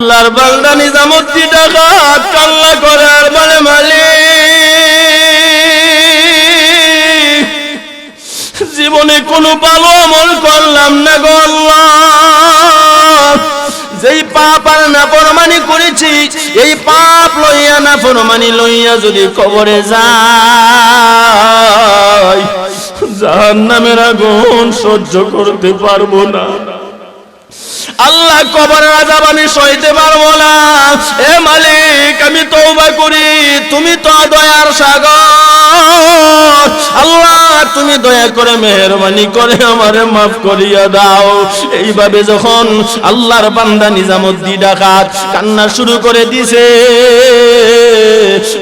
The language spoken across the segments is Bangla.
আল্লাহর বান্দা নিজামুদ্দিন ডাকাত কান্না করে আর বলে মালিক জীবনে কোনো ভালো আমল করলাম না গো আল্লাহ, যেই পাপ আর নাফরমানি করেছি এই পাপ লইয়া নাফরমানি লইয়া যদি কবরে যাই জাহান্নামের আগুন সহ্য করতে পারবো না। আল্লাহ কবরের আযাব আমি সইতে পারবো না। এ মালিক আমি তওবা করি, তুমি তো দয়ার সাগর, আল্লাহ তুমি দয়া করে মেহেরবানি করে আমারে মাফ করিয়া দাও। এইভাবে যখন আল্লাহর বান্দা নিজামুদ্দিন ডাকাত কান্না শুরু করে দিছে,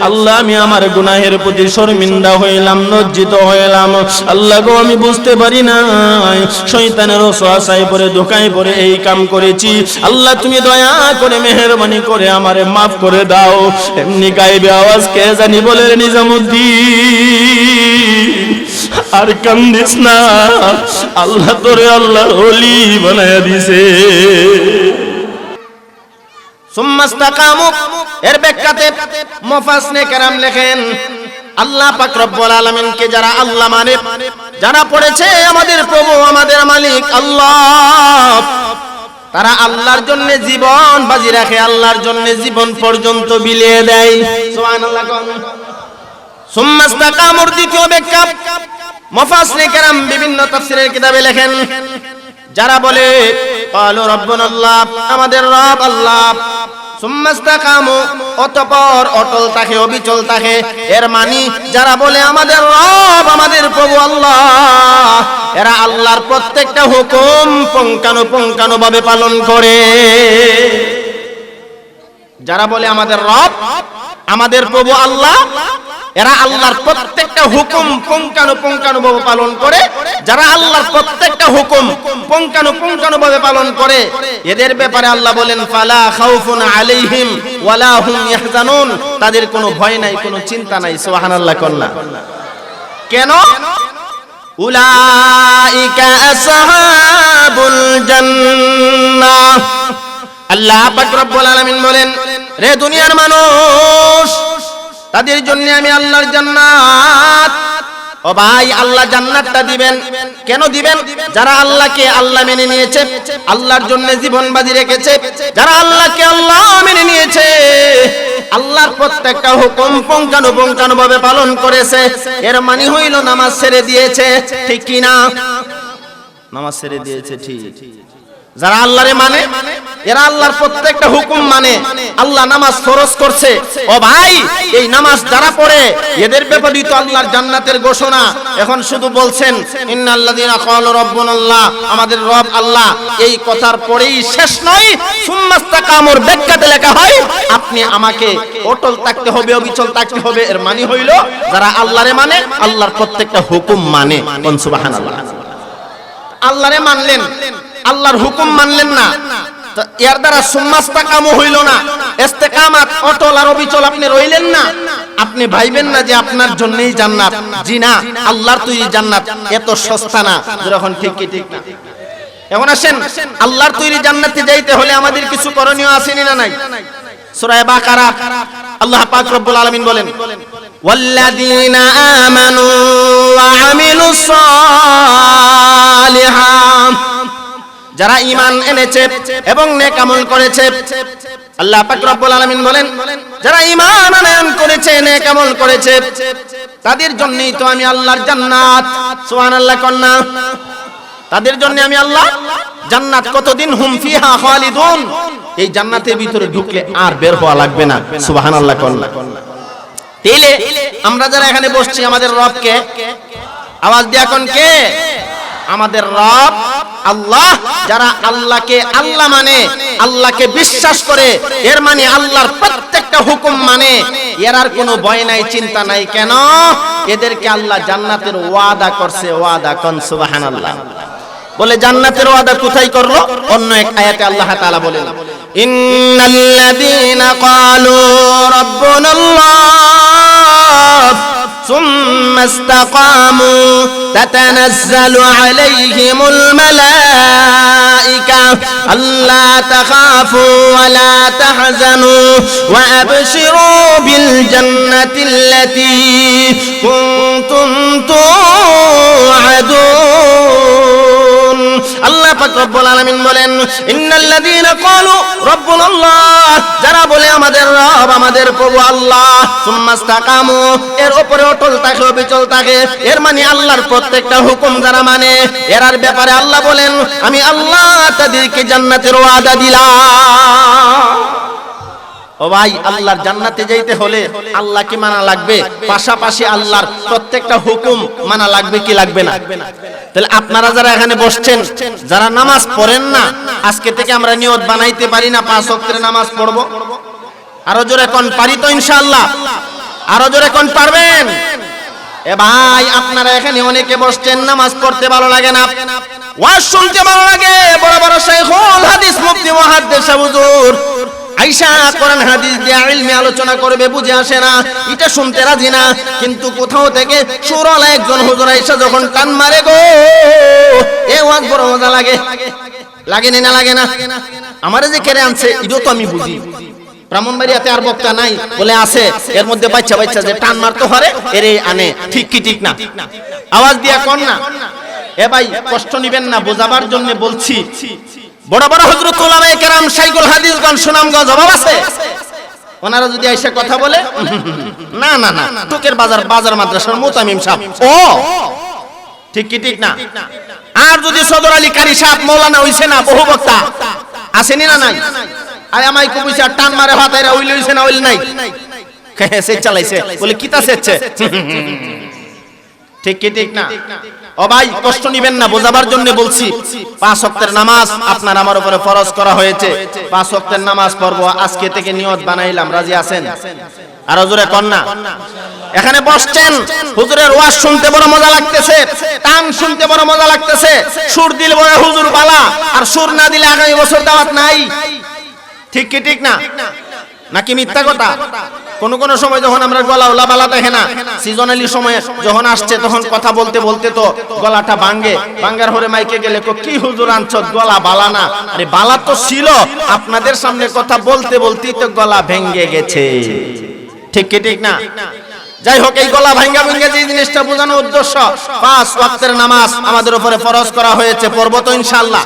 আল্লাহ আমি আমার গুনাহের প্রতি শর্মিন্দা হইলাম, লজ্জিত হইলাম। আল্লাহ গো আমি বুঝতে পারি না শয়তানের ওয়াসওয়াসায় পড়ে ধোঁকায় পড়ে এই কাম করেছি, আল্লাহ তুমি দয়া করে মেহেরবানি করে আমারে মাফ করে দাও। এমনি গায়েবে আওয়াজ কে জানি বলে নিজামুদ্দিন আর কান্দিস না, আল্লাহ তোরে আল্লাহর ওলি বানায়া দিছে। সুম্মাস্তাকামু এর ব্যাখ্যাতে মুফাসসিরিনে কেরাম লেখেন আল্লাহ পাক রব্বুল আলামিনকে যারা আল্লাহ মানে, যারা পড়েছে আমাদের প্রভু আমাদের মালিক আল্লাহ, তারা আল্লাহর জন্য জীবন বাজি রাখে, আল্লাহর জন্য জীবন পর্যন্ত বিলিয়ে দেয়। সুবহানাল্লাহ। সুম্মাস্তাকামুর দ্বিতীয় ব্যাখ্যা মুফাসসিরিনে কেরাম বিভিন্ন তাফসীরের কিতাবে লেখেন যারা বলে ক্বালু রাব্বুনাল্লাহ আমাদের রব আল্লাহ, সুম্মাস্তাকামু অতঃপর অটল থাকে অবিচল থাকে, এর মানে যারা বলে আমাদের রব আমাদের প্রভু আল্লাহ, এরা আল্লাহর প্রত্যেকটা হুকুম পুঙ্খানুপুঙ্খানুভাবে পালন করে। যারা বলে আমাদের রব আমাদের প্রভু আল্লাহ, এরা আল্লাহর প্রত্যেকটা হুকুম পুঙ্খানুপুঙ্খানুভাবে পালন করে। যারা আল্লাহর প্রত্যেকটা হুকুম পুঙ্খানুপুঙ্খানুভাবে পালন করে এদের ব্যাপারে আল্লাহ বলেন ফালা খাউফুন আলাইহিম ওয়ালা হুম ইয়াহজানুন, তাদের কোনো ভয় নাই, কোনো চিন্তা নাই। সুবহানাল্লাহ। কন্যা কেন? উলাইকা আসহাবুল জান্নাহ, আল্লাহ পাক রব্বুল আলামিন বলেন রে দুনিয়ার মানুষ তাদের জন্য আমি আল্লাহর জান্নাত। ও ভাই আল্লাহ জান্নাতটা দিবেন কেন দিবেন? যারা আল্লাহকে আল্লাহ মেনে নিয়েছে, আল্লাহর জন্য জীবন বাজি রেখেছে, যারা আল্লাহকে আল্লাহ মেনে নিয়েছে, আল্লাহর প্রত্যেকটা হুকুম পুঙ্খানুপুঙ্খানুভাবে পালন করেছে, এর মানে হইল নামাজ ছেড়ে দিয়েছে, ঠিক কি না? নামাজ ছেড়ে দিয়েছে ঠিক। যারা আল্লাহরে মানে এরা আল্লাহর প্রত্যেকটা হুকুম মানে, আল্লাহ নামাজ ফরজ করছে, ও ভাই এই নামাজ যারা পড়ে এদের ব্যাপারে তো আল্লাহর জান্নাতের ঘোষণা। এখন শুধু বলছেন ইন্নাল্লাযীনা ক্বালু রাব্বুনাল্লাহ আমাদের রব আল্লাহ, এই কথার পরেই শেষ নয়, সুম্মাস্তাকামুর ব্যাখ্যাতে লেখা হয় আপনি আমাকে অটল থাকতে হবে অবিচল থাকতে হবে। এর মানে হইল যারা আল্লাহরে মানে আল্লাহর প্রত্যেকটা হুকুম মানে। কোন সুবহানাল্লাহ। আল্লাহরে মানলেন, আল্লাহর হুকুম মানলেন না, এর দ্বারা সুম্মাস্তাকামু হইল না, ইস্তেকামাত অটল আর অবিচল আপনি রইলেন না। আপনি ভাইবেন না যে আপনার জন্যই জান্নাত, জি না, আল্লাহর তৈরি জান্নাত এত সস্তা না। যখন ঠিক কি ঠিক না? এখন আসেন আল্লাহর তৈরি জান্নাতে যাইতে হলে আমাদের কিছু করণীয় আছে না নাই? সূরা বাকারা আল্লাহ পাক রব্বুল আলামিন বলেন ওয়াল্লাযীনা আমানু ওয়া আমিলুস সালিহাত, যারা ঈমান এনেছে এবং নেক আমল করেছে, আল্লাহ পাক রব্বুল আলামিন বলেন যারা ঈমান আনয়ন করেছে নেক আমল করেছে তাদের জন্যই তো আমি আল্লাহর জান্নাত। সুবহানাল্লাহ। কন্যা তাদের জন্য আমি আল্লাহ জান্নাত। কতদিন? হুম ফিহা খালিদুন, এই জান্নাতের ভিতরে ঢুকলে আর বের হওয়া লাগবে না। সুবহানাল্লাহ। কন্যা তাইলে আমরা যারা এখানে বসছি আমাদের রবকে আওয়াজ দিয়া কোন কে? আমাদের রব আল্লাহ। যারা আল্লাহকে আল্লাহ মানে, আল্লাহকে বিশ্বাস করে, এর মানে আল্লাহর প্রত্যেকটা হুকুম মানে, এর আর কোনো ভয় নাই চিন্তা নাই। কেন? এদেরকে আল্লাহ জান্নাতের ওয়াদা করছে। ওয়াদা। কোন সুবহানাল্লাহ। বলে জান্নাতের ওয়াদা কোথায় করলো? অন্য এক আয়াতে আল্লাহ তাআলা বলেন ইন্নাল্লাযীনা ক্বালু রাব্বুনাল্লাহ ثم استقاموا تتنزل عليهم الملائكة উলাইকা আল্লা তাখাফু ওয়া লা তাহজানু ওয়া আবশিরু বিল জান্নাতিল্লাতী কুনতুম তুআদুন। আল্লাহ পাক রব্বুল আলামিন বলেন, ইন্নাল্লাযীনা ক্বালু রাব্বুনাল্লাহ, যারা বলে আমাদের রব আমাদের প্রভু আল্লাহ, সুম্মাস্তাকামু, এর উপরে অটল থাকে অবিচল থাকে, এর মানে আল্লাহর প্রত্যেকটা হুকুম যারা মানে, এরার ব্যাপারে আল্লাহ বলেন আমি আল্লাহ তাদেরকে জান্নাতের ওয়াদা দিলাম। ও ভাই, আল্লাহর জান্নাতে যাইতে হলে আল্লাহকে মানা লাগবে, পাশাপাশি আল্লাহর প্রত্যেকটা হুকুম মানা লাগবে কি লাগবে না? তাহলে আপনারা যারা এখানে বসছেন, যারা নামাজ পড়েন না, আজকে থেকে আমরা নিয়ত বানাইতে পারি না 5 ওয়াক্তের নামাজ পড়ব? আরো জোরে কোন পারি তো ইনশাআল্লাহ? আরো জোরে কোন পারবেন? এ ভাই, আপনারা এখানে অনেকে বসছেন, নামাজ পড়তে ভালো লাগে না, ওয়াজ শুনতে ভালো লাগে, বড় বড় শাইখুল হাদিস মুফতি মুহাদ্দিস হুজুর আয়েশা কোরআন হাদিস দিয়ে ইলমি আলোচনা করবে, বুঝে আসে না, এটা শুনতে রাজি না। কিন্তু কোথাও থেকে সুরলা একজন হুজুর আয়েশা যখন টান মারে গো, এ ওয়াজ বড় মজা লাগে, লাগে না লাগে না? আমারে যে কেড়ে আনছে এটাও তো আমি বুঝি। ব্রাহ্মণবাড়িয়াতে আর বক্তা নাই বলে আছে, এর মধ্যে বাচ্চা বাচ্চা যে টান মারতে পারে এরে আনে, ঠিক কি ঠিক না? আওয়াজ দিয়া কোন না? এ ভাই, কষ্ট নিবেন না, বোঝাবার জন্য বলছি। বড় বড় হযরত উলামায়ে কেরাম শাইখুল হাদিসগণ সুনামগঞ্জ জবাব আছে, ওনারা যদি এসে কথা বলে, না না না, টুকের বাজার মাদ্রাসার মুতামিম সাহেব, ও ঠিক কি ঠিক না? আর যদি সদর আলী কারি সাহেব মাওলানা হইছে না, বহু বক্তা আসেনি না নাই? আর আমায় কইছে টান মারে হাতাইরা হইল হইছে না হইল নাই, সে চালাইছে বলে কিতা সেচ্ছে, ঠিক কি ঠিক না? ও ভাই, কষ্ট নিবেন না, বোঝাবার জন্য বলছি। 5 ওয়াক্তের নামাজ আপনার আমার উপরে ফরজ করা হয়েছে, 5 ওয়াক্তের নামাজ পড়ব, আজকে থেকে নিয়ত বানাইলাম, রাজি আছেন? আর হুজুরে কোন না? এখানে বসছেন, হুজুরের ওয়াজ শুনতে বড় মজা লাগতেছে, টান শুনতে বড় মজা লাগতেছে, সুর দিলে বলে হুজুর বালা, আর সুর না দিলে আগামী বছর দাওয়াত নাই, ঠিক কি ঠিক না? নাকি মিথ্যা কথা? কোন কোন সময় যখন আমরা গলা ওলা বালা দেখে না, সিজনালি সময় যখন আসছে, তখন কথা বলতে বলতে তো গলাটা ভাঙে, ভাঙ্গার হরে মাইকে গেলে কি হুজুর আনছ, গলা বালা না? আরে বালা তো ছিল, আপনাদের সামনে কথা বলতে বলতেই তো গলা ভেঙে গেছে, ঠিক কি ঠিক না? যাই হোক, এই গলা ভাঙ্গা ভাঙ্গা যে জিনিসটা বোঝানোর উদ্দেশ্য, 5 ওয়াক্তের নামাজ আমাদের উপরে ফরজ করা হয়েছে, পড়ব তো ইনশাআল্লাহ?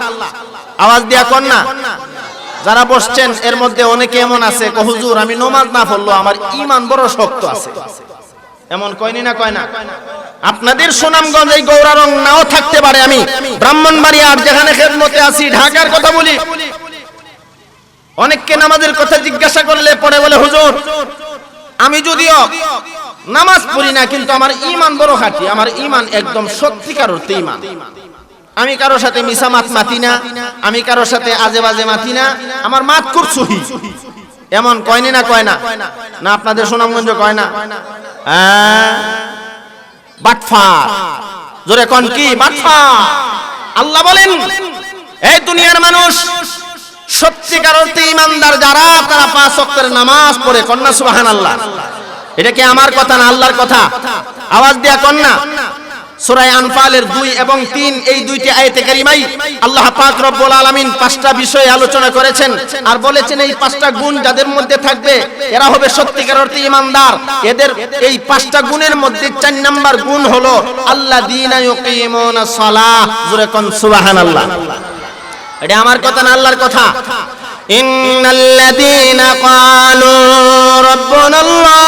আওয়াজ দিয়া কোন না? যারা বসছেন এর মধ্যে অনেকে এমন আছে, হুজুর আমি নামাজ না পড়লো আমার ঈমান বড় শক্ত আছে, এমন কয়নি না কয় না? আপনাদের সুনামগঞ্জ এই গৌরারং নাও থাকতে পারে, আমি ব্রাহ্মণবাড়িয়ার যেখানে খেদমতে আছি, ঢাকার কথা বলি, অনেককে নামাজের কথা জিজ্ঞাসা করলে পরে বলে হুজুর আমি যদিও নামাজ পড়ি না, কিন্তু আমার ঈমান বড় খাঁটি, আমার ঈমান একদম সত্যিকার অর্থে ঈমান, আমি কারো সাথে মিছা মাত মাতি না, আমি কারো সাথে আজে বাজে মাতি না, আমার মাত খুব সহি, এমন কয়নি না কয় না? না আপনাদের সুনামগঞ্জ কয় না? বাটফার, জোরে কোন কি বাটফার? আল্লাহ বলেন, এই দুনিয়ার মানুষ সত্যিকার অর্থে ঈমানদার যারা, তারা 5 ওয়াক্তের নামাজ পড়ে, কন্যা সুবহানাল্লাহ। এটা কি আমার কথা না আল্লাহর কথা? আওয়াজ দিয়া কন্যা। সূরা আনফালের 2 এবং 3 এই দুইটি আয়াতে কারিমাই আল্লাহ পাক রব্বুল আলামিন 5টা বিষয় আলোচনা করেছেন, আর বলেছেন এই 5টা গুণ যাদের মধ্যে থাকবে এরা হবে সত্যিকার অর্থে ঈমানদার। এদের এই 5টা গুণের মধ্যে 4 নাম্বার গুণ হলো আল্লাযীনা ইউকিমুনাস সালাহ, জোরে কোন সুবহানাল্লাহ। এটা আমার কথা না আল্লাহর কথা। ইন্নাল্লাযীনা ক্বালু রাব্বুনাল্লাহ,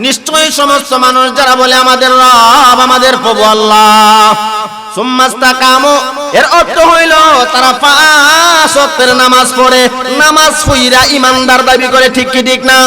নিশ্চয়ই সমস্ত মানুষ যারা বলে আমাদের রব আমাদের প্রভু আল্লাহ, সুম্মাস্তাকামু, এর অর্থ হইল তারা 5 ওয়াক্তের নামাজ পড়ে, নামাজ পড়া ঈমানদার দাবি করে, ঠিক কি ঠিক না?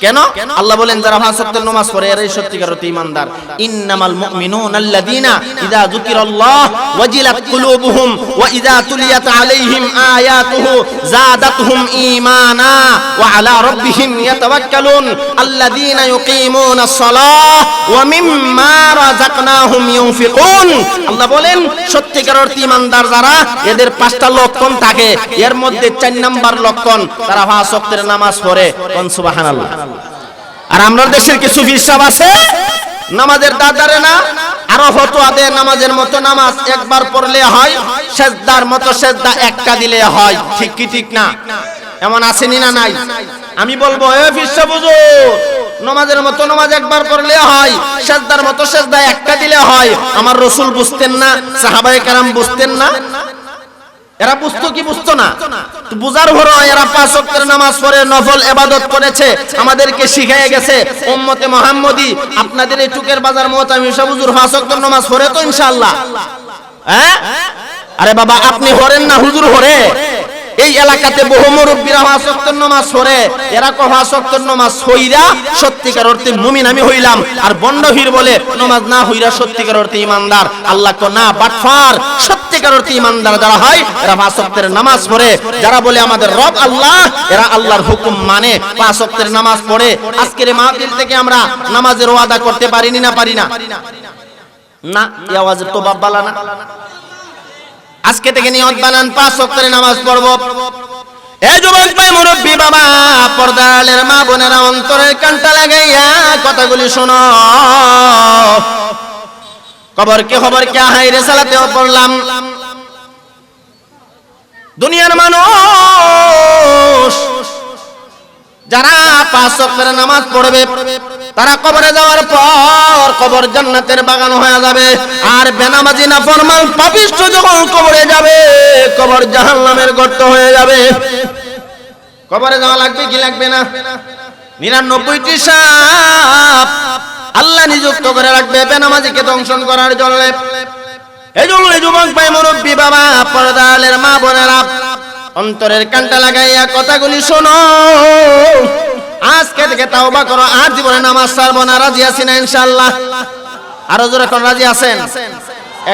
কেন আল্লাহ বলেন যারা 5 ওয়াক্তের নামাজ পড়ে এরাই সত্যিকার অর্থে ঈমানদার। ইন্নামাল মুমিনুনা আল্লাযীনা ইযা যুকিরাল্লাহ ওয়াজিলাত কুলুবুহুম ওয়া ইযা তুলিয়াত আলাইহিম আয়াতুহু যাদাতহুম ঈমানা ওয়া আলা রাব্বিহিম ইয়াতাওয়াক্কালুন আল্লাযীনা ইউকিমুনাস সালাহ ওয়া মিম্মা রাযাকনাহুম ইউনফিকুন। আল্লাহ বলেন সত্যিকার অর্থে ঈমানদার যারা, এদের 5টা লক্ষণ থাকে, এর মধ্যে 4 নাম্বার লক্ষণ তারা 5 ওয়াক্তের নামাজ পড়ে, কোন সুবহানাল্লাহ। আর আমরা দেশের কিছু ফিরসাব আছে নামাজের দাদারে না আরো ফতোয়া দেয় নামাজের মতো নামাজ একবার পড়লে হয়, সেজদার মতো সেজদা একটা দিলে হয়। ঠিক কি ঠিক না? এমন আসেনি না নাই? আমি বলবো এ ফিরসা হুজুর, নামাজের মতো নামাজ একবার পড়লে হয়, সেজদার মতো সেজদা একটা দিলে হয়। আমার রাসূল বুঝতেন না? সাহাবায়ে কেরাম বুঝতেন না? এরা বুঝতো কি বুঝতো না? তো বুঝার হলো এরা 5 ওয়াক্তের নামাজ পড়ে নফল ইবাদত করেছে, আমাদেরকে শিখিয়ে গেছে। উম্মতে মুহাম্মদী আপনাদের এই টুকের বাজার মুতামিম হুজুর 5 ওয়াক্তের নামাজ পড়ে তো ইনশাআল্লাহ? হ্যাঁ? আরে বাবা আপনি হরেন না, হুজুর হরে। এই এলাকাতে বহু মুরব্বীরা 5 ওয়াক্তের নামাজ পড়ে, এরা কো 5 ওয়াক্তের নামাজ হইরা সত্যিকার অর্থে মুমিন আমি হইলাম, আর বন্ডহীর বলে নামাজ না হইরা সত্যিকার অর্থে ঈমানদার। আল্লাহ কো না, বাটফার। সত্যিকার অর্থে ঈমানদার যারা হয় এরা 5 ওয়াক্তের নামাজ পড়ে। যারা বলে আমাদের রব আল্লাহ, এরা আল্লাহর হুকুম মানে, 5 ওয়াক্তের নামাজ পড়ে। আজকের মাহফিল থেকে আমরা নামাজের ওয়াদা করতে পারিনি না? পারি না? না, এই আওয়াজের তো বাপ বালা না। আজকে থেকে নিয়ত বানান 5 ওয়াক্তের নামাজ পড়ব। এই যুবক ভাই মুরব্বি বাবা পর্দালের মা বোনেরা অন্তরের কানটা লাগাইয়া কথাগুলি শোনো। খবর কি হাইরে সালাতেও পড়লাম। দুনিয়ার মানুষ যারা 5 ওয়াক্তের নামাজ পড়বে তারা কবরে যাওয়ার পর কবর জান্নাতের বাগান হয়ে যাবে, আর বেনামাজি নাফরমান পাপিষ্ঠ যখন কবরে যাবে কবর জাহান্নামের গর্ত হয়ে যাবে। কবরে যাওয়া লাগবে কি লাগবে না? 99টি সাপ আল্লাহ নিযুক্ত করে রাখবে বেনামাজিকে দংশন করার জন্য। এই জন্য যুবক ভাই মুরব্বি বাবা পর্দালের মা বোনেরা অন্তরের কানটা লাগাইয়া কথাগুলি শোনো। আজকে থেকে তাওবা করো, আর জীবনে নামাজ ছাড়বো না। রাজি আছেন না ইনশাআল্লাহ? আরো জোরে কোন রাজি আছেন?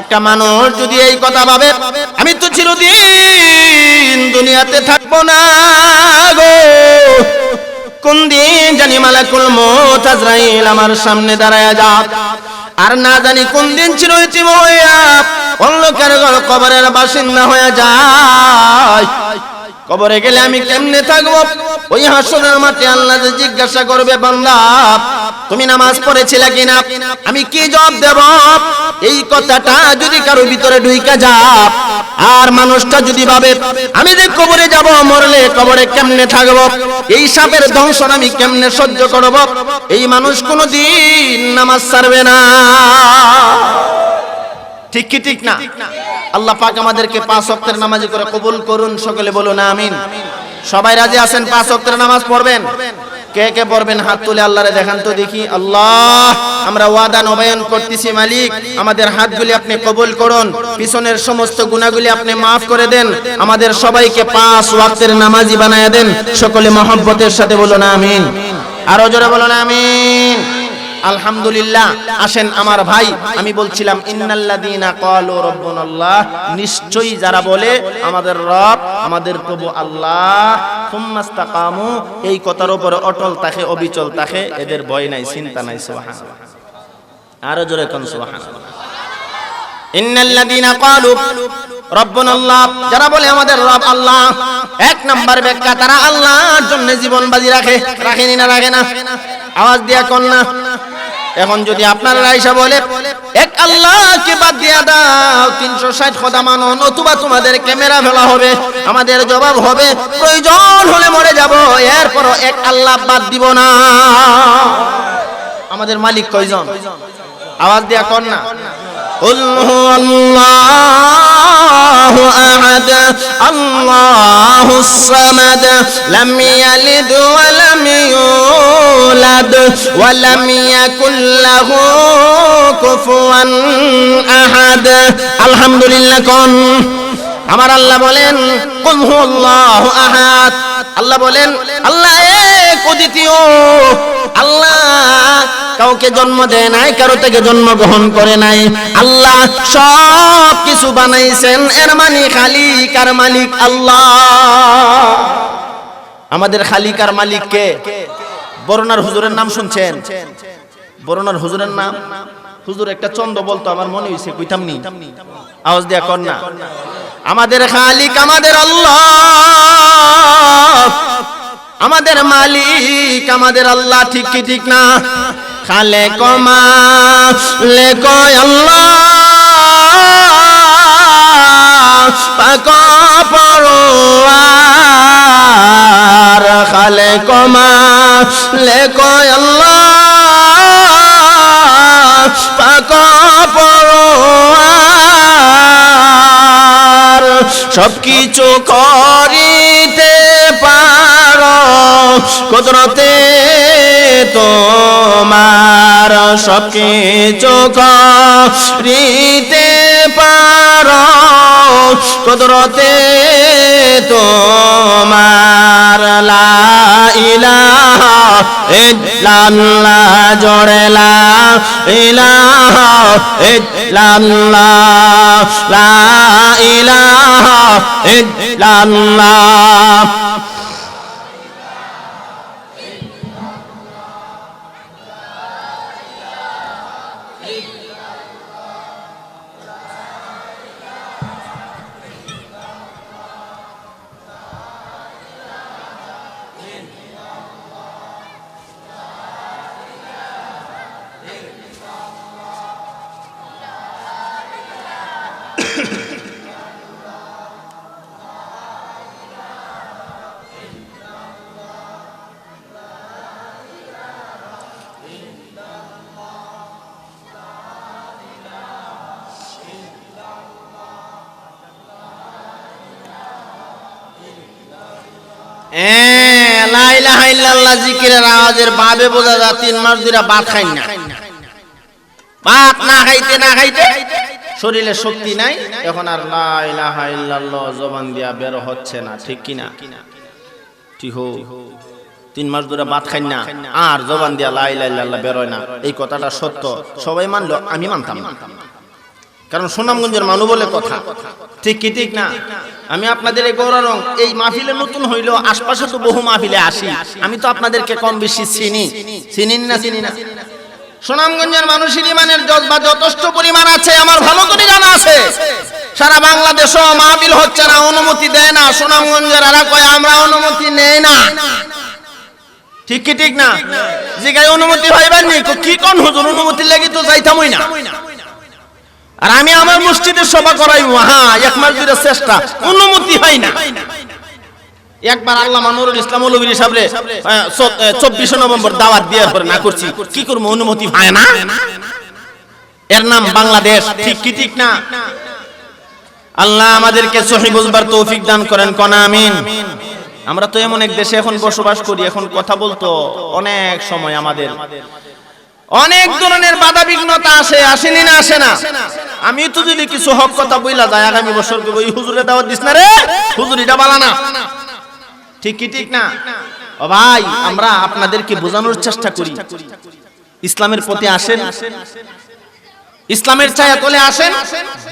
একটা মানুষ যদি এই কথা ভাবে আমি তো চিরদিন দুনিয়াতে থাকবো না গো, কোন দিন জানি মালাকুল মউত আজরাইল আমার সামনে দাঁড়ায়া যাক, আর না জানি কোন দিন চিরচির হইয়া অন্ধকার কবরের বাসিন্দা হয়ে যায়। কবরে গেলে আমি কেমনে থাকবো? ওই হাসরের মাঠে আল্লাহ যে জিজ্ঞাসা করবে বান্দা তুমি নামাজ পড়েছিলে কিনা, আমি কি জবাব দেব? এই কথাটা যদি কারো ভিতরে ঢুইকা যায় আর মানুষটা যদি ভাবে আমি যে কবরে যাব, মরলে কবরে কেমনে থাকবো, এই সাপের দংশন আমি কেমনে সহ্য করব, এই মানুষ কোনোদিন নামাজ ছাড়বে না। ঠিক কি ঠিক না? আল্লাহ পাক আমাদেরকে 5 ওয়াক্তের নামাজি করে কবুল করুন। সকলে বলুন আমিন। সবাই রাজি আছেন 5 ওয়াক্তের নামাজ পড়বেন? কে কে পড়বেন হাত তুলে আল্লাহরে দেখান তো দেখি। আল্লাহ আমরা ওয়াদা নবায়ন করতেছি মালিক, আমাদের হাতগুলি আপনি কবুল করুন, পিছনের সমস্ত গুনাহগুলি আপনি maaf করে দেন, আমাদের সবাইকে 5 ওয়াক্তের নামাজি বানায়া দেন। সকলে মহব্বতের সাথে বলুন আমিন। আরো জোরে বলুন আমিন। আলহামদুলিল্লাহ। আসেন আমার ভাই, আমি বলছিলাম ইন্নাল্লাযীনা ক্বালু রাব্বুনাল্লাহ, নিশ্চয়ই যারা বলে আমাদের রব আমাদের প্রভু আল্লাহ, সুম্মাস্তাকামু, এই কথার উপরে অটল থাকে অবিচল থাকে, এদের ভয় নাই চিন্তা নাই। সুবহানাল্লাহ। আরো জোরে কোন সুবহানাল্লাহ। ইন্নাল্লাযীনা ক্বালু রাব্বুনাল্লাহ, যারা বলে আমাদের রব আল্লাহ, 1 নাম্বার ব্যাখ্যা তারা আল্লাহর জন্য জীবন বাজি রাখে। রাখেনি না? রাখে না? আওয়াজ দিয়া কোন না। এখন যদি আপনারা আয়েশা বলে এক আল্লাহকে বাদ দিয়া দাও, 360 খোদা মানো, নতুবা তোমাদের ক্যামেরা ফেলা হবে, আমাদের জবাব হবে প্রয়োজন হলে মরে যাব, এরপরও এক আল্লাহ বাদ দিব না। আমাদের মালিক কয়জন? আওয়াজ দিয়া কোন না। قل هو الله أحد الله الصمد لم يلد ولم يولد ولم يكن له كفوا أحد। আলহামদুলিল্লাহ কোন। আমার আল্লাহ বলেন কুল হুয়াল্লাহু আহাদ, আল্লাহ বলেন আল্লাহ এক অদ্বিতীয়। আল্লাহ কাউকে জন্ম দেয় নাই, কারো থেকে জন্ম গ্রহণ করে নাই। আল্লাহ সব কিছু বানাইছেন, এর মানে খালিক আর মালিক আল্লাহ। আমাদের খালিক আর মালিক কে? বরনার হুজুরের নাম শুনছেন? বরনার হুজুরের নাম হুজুর একটা চন্দ বলতো, আমার মনে হইছে কইতাম নি। আওয়াজ দিয়া কর না। আমাদের খালিক আমাদের আল্লাহ, আমাদের মালিক আমাদের আল্লাহ। ঠিক কি ঠিক না? খালেক মালিক আল্লাহ পাক পরওয়ার খালেক মালিক আল্লাহ পাক পরওয়ার সবকিছু করিতে পারো কুদরতে তোমার সবকিছু করিতে পারো কুদরতে তোমার লা ইলাহা ইল্লাল্লাহ জোরে লা ইলাহা ইল্লাল্লাহ লা ইলাহা ইল্লাল্লাহ লা ইলাহা ইল্লাল্লাহ জিকিরের আওয়াজের ভাবে বোঝা যায় 3 মাস ধরে ভাত খাই না। ভাত না খাইতে শরীরে শক্তি নাই, এখন আর লা ইলাহা ইল্লাল্লাহ জবান দিয়া বের হচ্ছে না, ঠিক কি না? ঠিক হো 3 মাস ধরে ভাত খাই না আর জবান দিয়া লা ইলাহা ইল্লাল্লাহ বের হয় না, এই কথাটা সত্য, সবাই মানলো, আমি মানতাম না, কারণ সুনামগঞ্জের মানুষ বলে কথা, ঠিক কি ঠিক না? আমি আপনাদের এই গৌররং এই মাহফিলে নতুন হইলো, আশপাশে তো বহু মাহফিলে আসি, আমি তো আপনাদেরকে কম বেশি চিনি না? সুনামগঞ্জের মানুষের ইমানের জজবা যথেষ্ট পরিমাণ আছে, আমার ভালো করে জানা আছে। সারা বাংলাদেশও মাহফিল হচ্ছে না, অনুমতি দেয় না, সুনামগঞ্জের এরা কয় আমরা অনুমতি নেই না, ঠিক কি ঠিক না? জিগায় অনুমতি হইবার নি, কি কোন হুজুর অনুমতি লাগি তো যাইতামই না। আর আমি আমার মসজিদে সভা করাইব, হ্যাঁ 1 মাস ধরে চেষ্টা, অনুমতি হয় না। একবার আল্লামা নুরুল ইসলাম মৌলভী সাহেবরে 24 নভেম্বর দাওয়াত দিয়ে পরে না করছি, কি করব, অনুমতি হয় না। এর নাম বাংলাদেশ, ঠিক কি ঠিক না? আল্লাহ আমাদেরকে সহি বুঝবার তৌফিক দান করেন, কোন আমিন। আমরা তো এমন এক দেশে এখন বসবাস করি, এখন কথা বলতো অনেক সময় আমাদের অনেক ধরনের বাধা বিঘ্নতা আসেনি না, আসে না। আমি তো যদি কিছু হক কথা বইলা যায়, আগামী বছর ওই হুজুরে দাওয়াত দিস না রে, হুজুর এটা বালা না, ঠিক কি ঠিক না? ও ভাই, আমরা আপনাদেরকে বোঝানোর চেষ্টা করি, ইসলামের প্রতি আসেন, ইসলামের ছায়া তলে আসেন,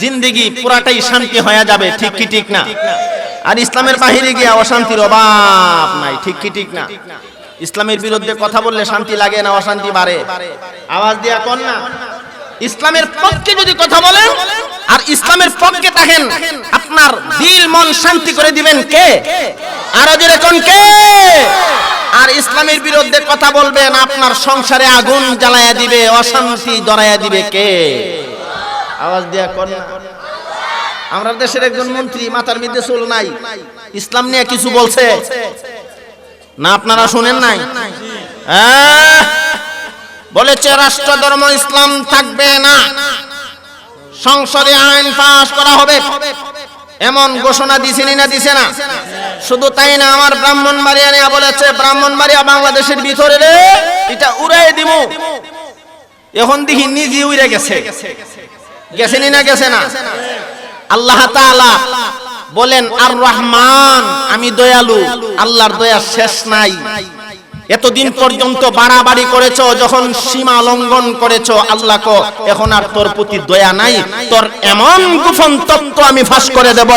জিন্দেগি পুরাটাই শান্তি হয়ে যাবে, ঠিক কি ঠিক না? আর ইসলামের বাহিরে গিয়ে অশান্তির অভাব নাই, ঠিক কি ঠিক না? ইসলামের বিরুদ্ধে কথা বললে শান্তি লাগে না, অশান্তি বাড়ে। আওয়াজ দিয়া কোন না, ইসলামের পক্ষে যদি কথা বলেন আর ইসলামের পক্ষে থাকেন, আপনার দিল মন শান্তি করে দিবেন কে? আর যদি কোন কে? আর ইসলামের বিরুদ্ধে কথা বলবেন, আপনার সংসারে আগুন জ্বালায়া দিবে, অশান্তি ধরায়া দিবে কে? আওয়াজ দিয়া কোন না। আমরা দেশের একজন মন্ত্রী, মাথার মধ্যে চুল নাই, ইসলাম নিয়ে কিছু বলছে না, আপনারা শুনেন নাই? বলেছে রাষ্ট্র ধর্ম ইসলাম থাকবে না, সংসদে আইন পাস করা হবে, এমন ঘোষণা দিছেনি না দিছে না? শুধু তাই না, আমার ব্রাহ্মণবাড়িয়া নিয়ে বলেছে, ব্রাহ্মণবাড়িয়া বাংলাদেশের ভিতরে রে, এটা উড়াই দিব। এখন দেখি নিজে উড়ে গেছেনি না গেছে না? আল্লাহ তাআলা বলেন আর রহমান, আমি দয়ালু, আল্লাহর দয়া শেষ নাই। এতদিন পর্যন্ত বাড়াবাড়ি করেছো, যখন সীমা লঙ্ঘন করেছো, আল্লাহ কো এখন আর তোর প্রতি দয়া নাই, তোর এমন গোপন তত্ত্ব আমি ফাঁস করে দেব,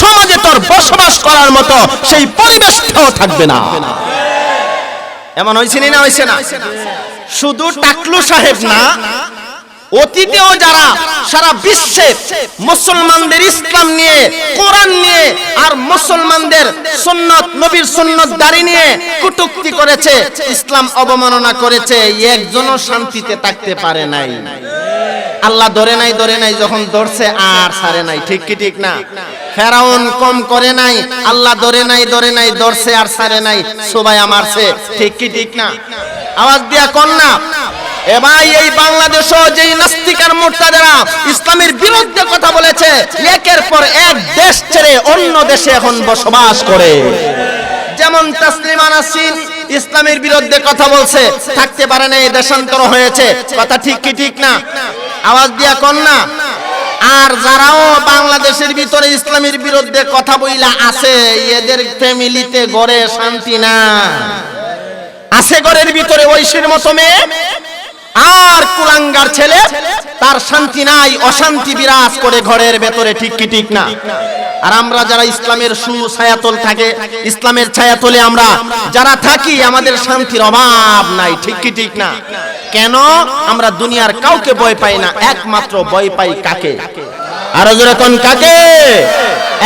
সমাজে তোর বসবাস করার মতো সেই পরিবেশটাও থাকবে না। এমন হইছে না? হইছে না? শুধু টাকলু সাহেব না, অতীতেও যারা সারা বিশ্বে মুসলমানদের ইসলাম নিয়ে, কোরআন নিয়ে আর মুসলমানদের সুন্নাত, নবীর সুন্নাত দাঁড়ি নিয়ে কটূক্তি করেছে, ইসলাম অবমাননা করেছে, একজনও শান্তিতে থাকতে পারে নাই। আল্লাহ ধরে নাই, যখন ধরছে আর ছাড়ে নাই। ঠিক কি ঠিক না? ফেরাউন কম করে নাই, আল্লাহ ধরে নাই ধরছে আর ছাড়ে নাই, সবাই মারছে। ঠিক কি ঠিক না? আওয়াজ দিয়া কোন না? এ ভাই, এই বাংলাদেশও যেই নাস্তিক আর মুরতাদেরা ইসলামের বিরুদ্ধে কথা বলেছে, একের পর এক দেশ ছেড়ে অন্য দেশে এখন বসবাস করে। যেমন তাসলিমা নাসরিন ইসলামের বিরুদ্ধে কথা বলছে, থাকতে পারে না, দেশান্তর হয়েছে। কথা ঠিক কি ঠিক না? আওয়াজ দিয়া কোন না? আর যারাও বাংলাদেশের ভিতরে ইসলামের বিরুদ্ধে কথা বইলা আছে, এদের ফ্যামিলিতে ঘরে শান্তি না আছে। ঘরের ভিতরে ঐশীর মতো মেয়ে আর কুলাঙ্গার ছেলে, তার শান্তি নাই, অশান্তি বিরাজ করে ঘরের ভেতরে। ঠিক কি ঠিক না? আর আমরা যারা ইসলামের ছায়াতল থাকে, ইসলামের ছায়াতলে আমরা যারা থাকি, আমাদের শান্তির অভাব নাই। ঠিক কি ঠিক না? কেন? আমরা দুনিয়ার কাউকে ভয় পাই না, একমাত্র ভয় পাই কাকে? আরো জোরে কোন কাকে?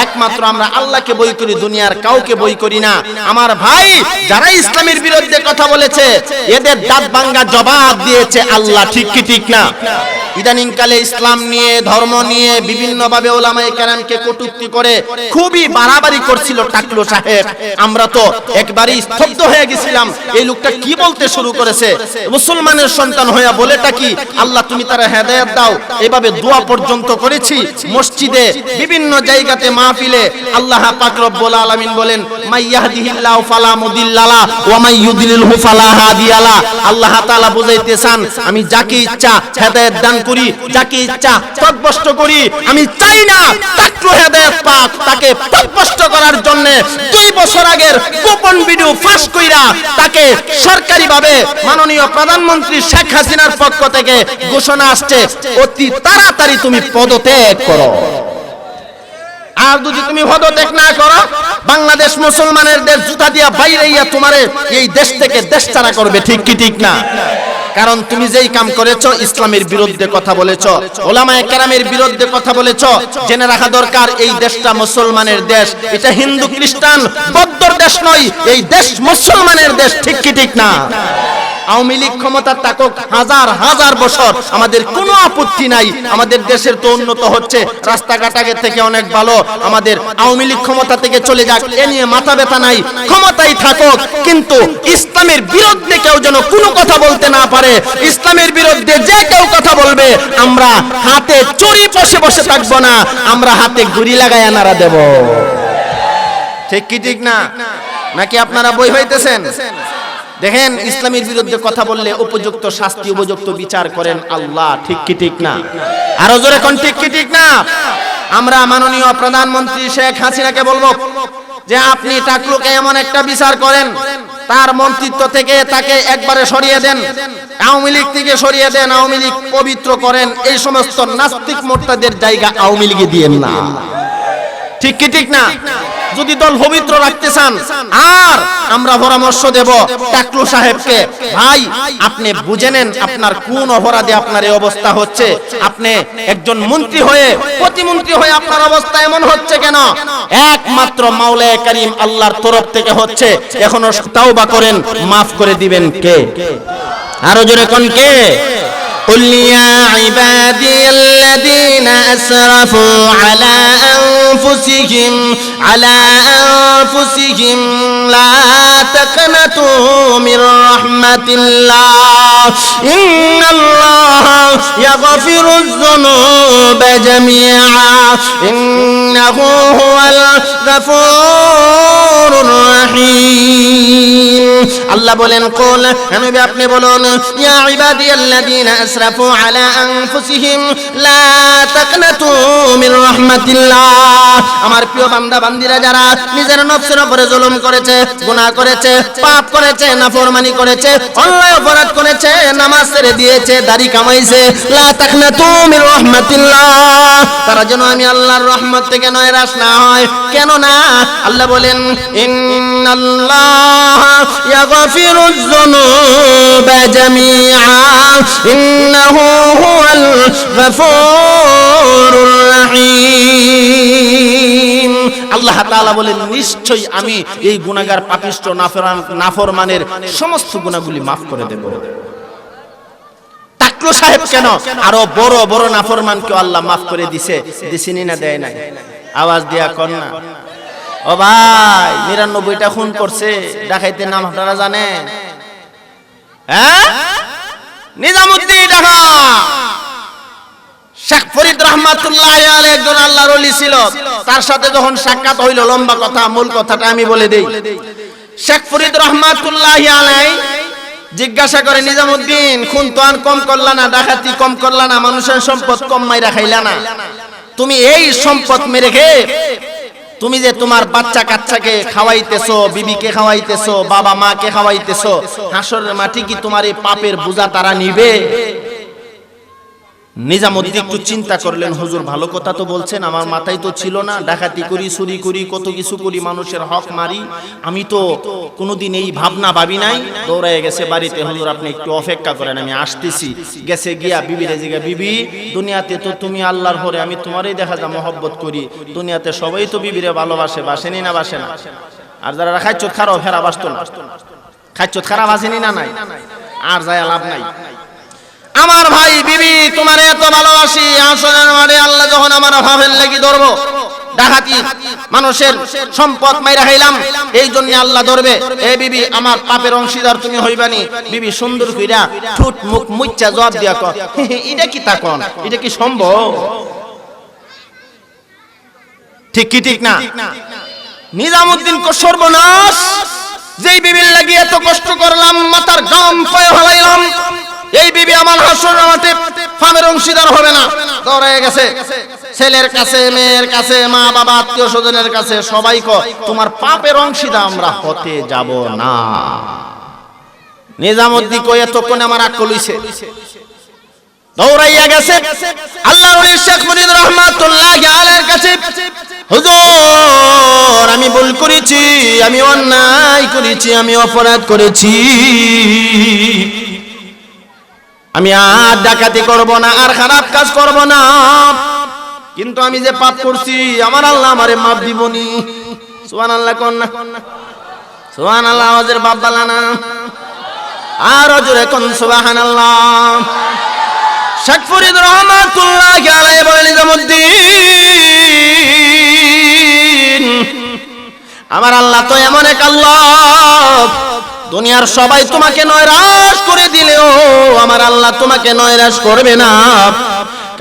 একমাত্র আমরা আল্লাহকে ভয় করি, দুনিয়ার কাউকে ভয় করি না। আমার ভাই, যারা ইসলামের বিরুদ্ধে কথা বলেছে, এদের দাঁত ভাঙা জবাব দিয়েছে আল্লাহ। ঠিক কি ঠিক না? ইদানিং কালে ইসলাম নিয়ে, ধর্ম নিয়ে বিভিন্ন ভাবে ওলামায়ে কেরামকে কটূক্তি করে খুবই বাড়াবাড়ি করছিল টাকলু সাহেব। আমরা তো একবারই স্তব্ধ হয়ে গেছিলাম, এই লোকটা কি বলতে শুরু করেছে। মুসলমানের সন্তান হইয়া বলেটা কি, আল্লাহ তুমি তার হেদায়েত দাও, এভাবে দোয়া পর্যন্ত করেছি। মসজিদে, বিভিন্ন জায়গাতে, মাহফিলে আল্লাহ পাক রব্বুল আলামিন বলেন, মাইয়াহদিহিল্লাহু ফালা মুদিল্লা লা ওয়া মাইয়ুদ্লিলহু ফালা হাদিয়া লা। আল্লাহ তাআলা বুঝাইতে চান, আমি যাকে ইচ্ছা হেদায়েত দান করি, যাকে ইচ্ছা পথভ্রষ্ট করি। আমি চাই না তাকে হেদায়েত পাক, তাকে পথভ্রষ্ট করার জন্য 2 বছর আগের গোপন ভিডিও ফাঁস কইরা তাকে সরকারিভাবে মাননীয় প্রধানমন্ত্রী শেখ হাসিনার পক্ষ থেকে ঘোষণা আসছে, অতি তাড়াতাড়ি তুমি পদত্যাগ করো। আর যদি তুমি পদত্যাগ না করো, বাংলাদেশ মুসলমানের দেশ, জুতা দিয়া বাইরেইয়া তোমারে এই দেশ থেকে দেশছাড়া করবে। ঠিক কি ঠিক না? কারণ তুমি যেই কাম করেছো, ইসলামের বিরুদ্ধে কথা বলেছো, ওলামায়ে কেরামের বিরুদ্ধে কথা বলেছো। জেনে রাখা দরকার, এই দেশটা মুসলমানের দেশ, এটা হিন্দু খ্রিস্টান বৌদ্ধর দেশ নয়, এই দেশ মুসলমানের দেশ। ঠিক কি ঠিক না? আওয়ামী লীগ ক্ষমতা থাকুক হাজার হাজার বছর, আমাদের কোনো আপত্তি নাই। আমাদের দেশের তো উন্নত হচ্ছে, রাস্তাঘাট আগের থেকে অনেক ভালো। আমাদের আওয়ামী লীগ ক্ষমতা থেকে চলে যাক, এ নিয়ে মাথা ব্যথা নাই, ক্ষমতাই থাকুক। কিন্তু ইসলামের বিরুদ্ধে কেউ যেন কোনো কথা বলতে না পারে। ইসলামের বিরুদ্ধে যে কেউ কথা বলবে, আমরা হাতে চড়ি বসে বসে থাকবো না, আমরা হাতে ঘুড়ি লাগাইয়া নাড়া দেব। ঠিক কি ঠিক না? নাকি আপনারা বই হইতেছেন? দেখেন, ইসলামের বিরুদ্ধে কথা বললে উপযুক্ত শাস্তি, উপযুক্ত বিচার করেন আল্লাহ। ঠিক কি ঠিক না? আরো জোরে কোন ঠিক কি ঠিক না? আমরা মাননীয় প্রধানমন্ত্রী শেখ হাসিনাকে বলবো যে আপনি টাকলুকে এমন একটা বিচার করেন, তার মন্ত্রিত্ব থেকে তাকে একবারে সরিয়ে দেন, আওয়ামী লীগ থেকে সরিয়ে দেন, আওয়ামী লীগ পবিত্র করেন। এই সমস্ত নাস্তিক মুরতাদের জায়গা আওয়ামী লীগে দিয়েন না। ঠিক কি ঠিক না? যদি দল পবিত্র রাখতে চান, আর আমরা পরামর্শ দেব টাকলু সাহেবকে, ভাই আপনি বুঝে নেন আপনার কোন অপরাধে আপনার এই অবস্থা হচ্ছে। আপনি একজন মন্ত্রী হয়ে, প্রতিমন্ত্রী হয়ে আপনার অবস্থা এমন হচ্ছে কেন? একমাত্র মাওলায়ে কারীম আল্লাহর তরফ থেকে হচ্ছে। এখনো তাওবা করেন, মাফ করে দিবেন কে? আরো জোরে কোন কে? قل يا عبادي الذين أسرفوا على أنفسهم لا تقنطوا من رحمة الله إن الله يغفر الذنوب جميعا إنه هو الغفور الرحيم। আল্লাহ বলেন, কুল নবী আপনি বলুন, ইয়া ইবাদিয়াল্লাযীনা আসরাফু আলা আনফুসিহিম লা তাকনাতু মির রাহমাতিল্লাহ। আমার প্রিয় বান্দা বান্দীরা যারা নিজের নফসের উপরে জুলুম করেছে, গুনাহ করেছে, পাপ করেছে, নাফরমানি করেছে, অন্যায় অপরাধ করেছে, নামাজ ছেড়ে দিয়েছে, দাড়ি কামাইছে, লা তাকনাতু মির রাহমাতিল্লাহ, তারা যেন আমি আল্লাহর রহমত থেকে নয়রাশ না হয়। কেন না? আল্লাহ বলেন, ইন্নাল্লাহ ইয়াগফিরুয যুনুবা জামিআ ইন্নাহু হুয়াল গফুরুর রহিম। আল্লাহ তাআলা বলেন নিশ্চয়ই আমি এই গুনাহগার পাপিষ্ঠ নাফরমানের সমস্ত গুনাহগুলি maaf করে দেব। টাকলো সাহেব কেন আরো বড় বড় নাফরমানকে আল্লাহ maaf করে দিছেনি না দেয় নাই? আওয়াজ দিয়া কোন না। ও ভাই ৯৯টা খুন করছে, ডাকাইতের নাম আপনারা জানেন? হ্যাঁ, নিজামুদ্দিন ডাকা। শেখ ফরিদ রহমাতুল্লাহি আলাইহি একজন আল্লাহর ওলি ছিল। তার সাথে যখন সাক্ষাৎ হইল, লম্বা কথা, মূল কথাটা আমি বলে দেই। শেখ ফরিদ রহমাতুল্লাহি আলাইহি জিজ্ঞাসা করে, নিজামুদ্দিন খুন তো আর কম করলা না, ডাকাতি কম করলা না, মানুষের সম্পদ কম মাইরা খাইলা না, তুমি এই সম্পদ মেরে খেয়ে তুমি যে তোমার বাচ্চা কাচ্চাকে খাওয়াইতেছো, বিবিকে খাওয়াইতেছো, বাবা মাকে খাওয়াইতেছো, হাসরের মাটি কি তোমার এই পাপের বোঝা তারা নিবে? নিজামুদ্দিন একটু চিন্তা করলেন, হুজুর ভালো কথা তো বলছেন, আমার মাথায় তো ছিল না, ডাকাতি করি, চুরি করি, কত কিছু করি, মানুষের হক মারি, আমি তো কোনোদিন এই ভাবনা ভাবি নাই। দৌড়ায় গেছে বাড়িতে, হুজুর আপনি একটু অপেক্ষা করেন, আমি আসতেছি। গেছে গিয়া বিবিরে জিগা, বিবি দুনিয়াতে তো তুমি আল্লাহর পরে, আমি তোমারই দেখা যা মহব্বত করি, দুনিয়াতে সবাই তো বিবিরে ভালোবাসে, বাসেনি না বাসে না? আর যারা খাইচত খারাপ ফেরা বাসতো না, খাইচত খারাপ আসেনি না নাই? আর যায় লাভ নাই। আমার ভাই বিবি তোমার এত ভালোবাসি, আসলে মারে আল্লাহ যখন আমার ভাবের লাগি ধরবো, ডাকাতি মানুষের সম্পদ মাইরা খাইলাম, এই জন্য আল্লাহ ধরবে। এ বিবি আমার পাপের অংশীদার তুমি হইবানি। বিবি সুন্দর কইরা ঠোঁট মুখ মুচ্চা জবাব দিয়া কয়, এটা কি তা কোন, এটা কি সম্ভব? ঠিক কি ঠিক না? নিজামুদ্দিন কো সর্বনাশ, যেই বিবির লাগি এত কষ্ট করলাম, মাথার গাম পায়ে হলাইলাম, এই বিবি আমার হাসরের মাঠে পাপের অংশীদার হবে না। দৌড়ে গেছে ছেলের কাছে, মেয়ের কাছে, মা বাবা, আত্মীয় স্বজনের কাছে, সবাই কয় তোমার পাপের অংশীদার আমরা হতে যাব না। নিজামুদ্দিন কই এতক্ষণ আমার আকল হইছে, দৌড়াইয়া গেছে আল্লাহর ওলি শেখ ফরিদ রহমাতুল্লাহি আলাইহির কাছে, হুজুর আমি ভুল করেছি, আমি অন্যায় করেছি, আমি অপরাধ করেছি, আমি আর ডাকাতি করব না, আর খারাপ কাজ করব না, কিন্তু আমি যে পাপ করছি আমার আল্লাহ আমারে মাফ দিবনি। সুবহানাল্লাহ কোন না? সুবহানাল্লাহ আওয়াজের বাপ বালানা, আর জোরে কোন সুবহানাল্লাহ। শেখ ফরিদ রহমাতুল্লাহি আলাইহি বলেন, নিজামুদ্দিন আমার আল্লাহ তো এমন এক আল্লাহ, দুনিয়ার সবাই তোমাকে নয়রাশ করে দিলেও আমার আল্লাহ তোমাকে নয়রাশ করবে না।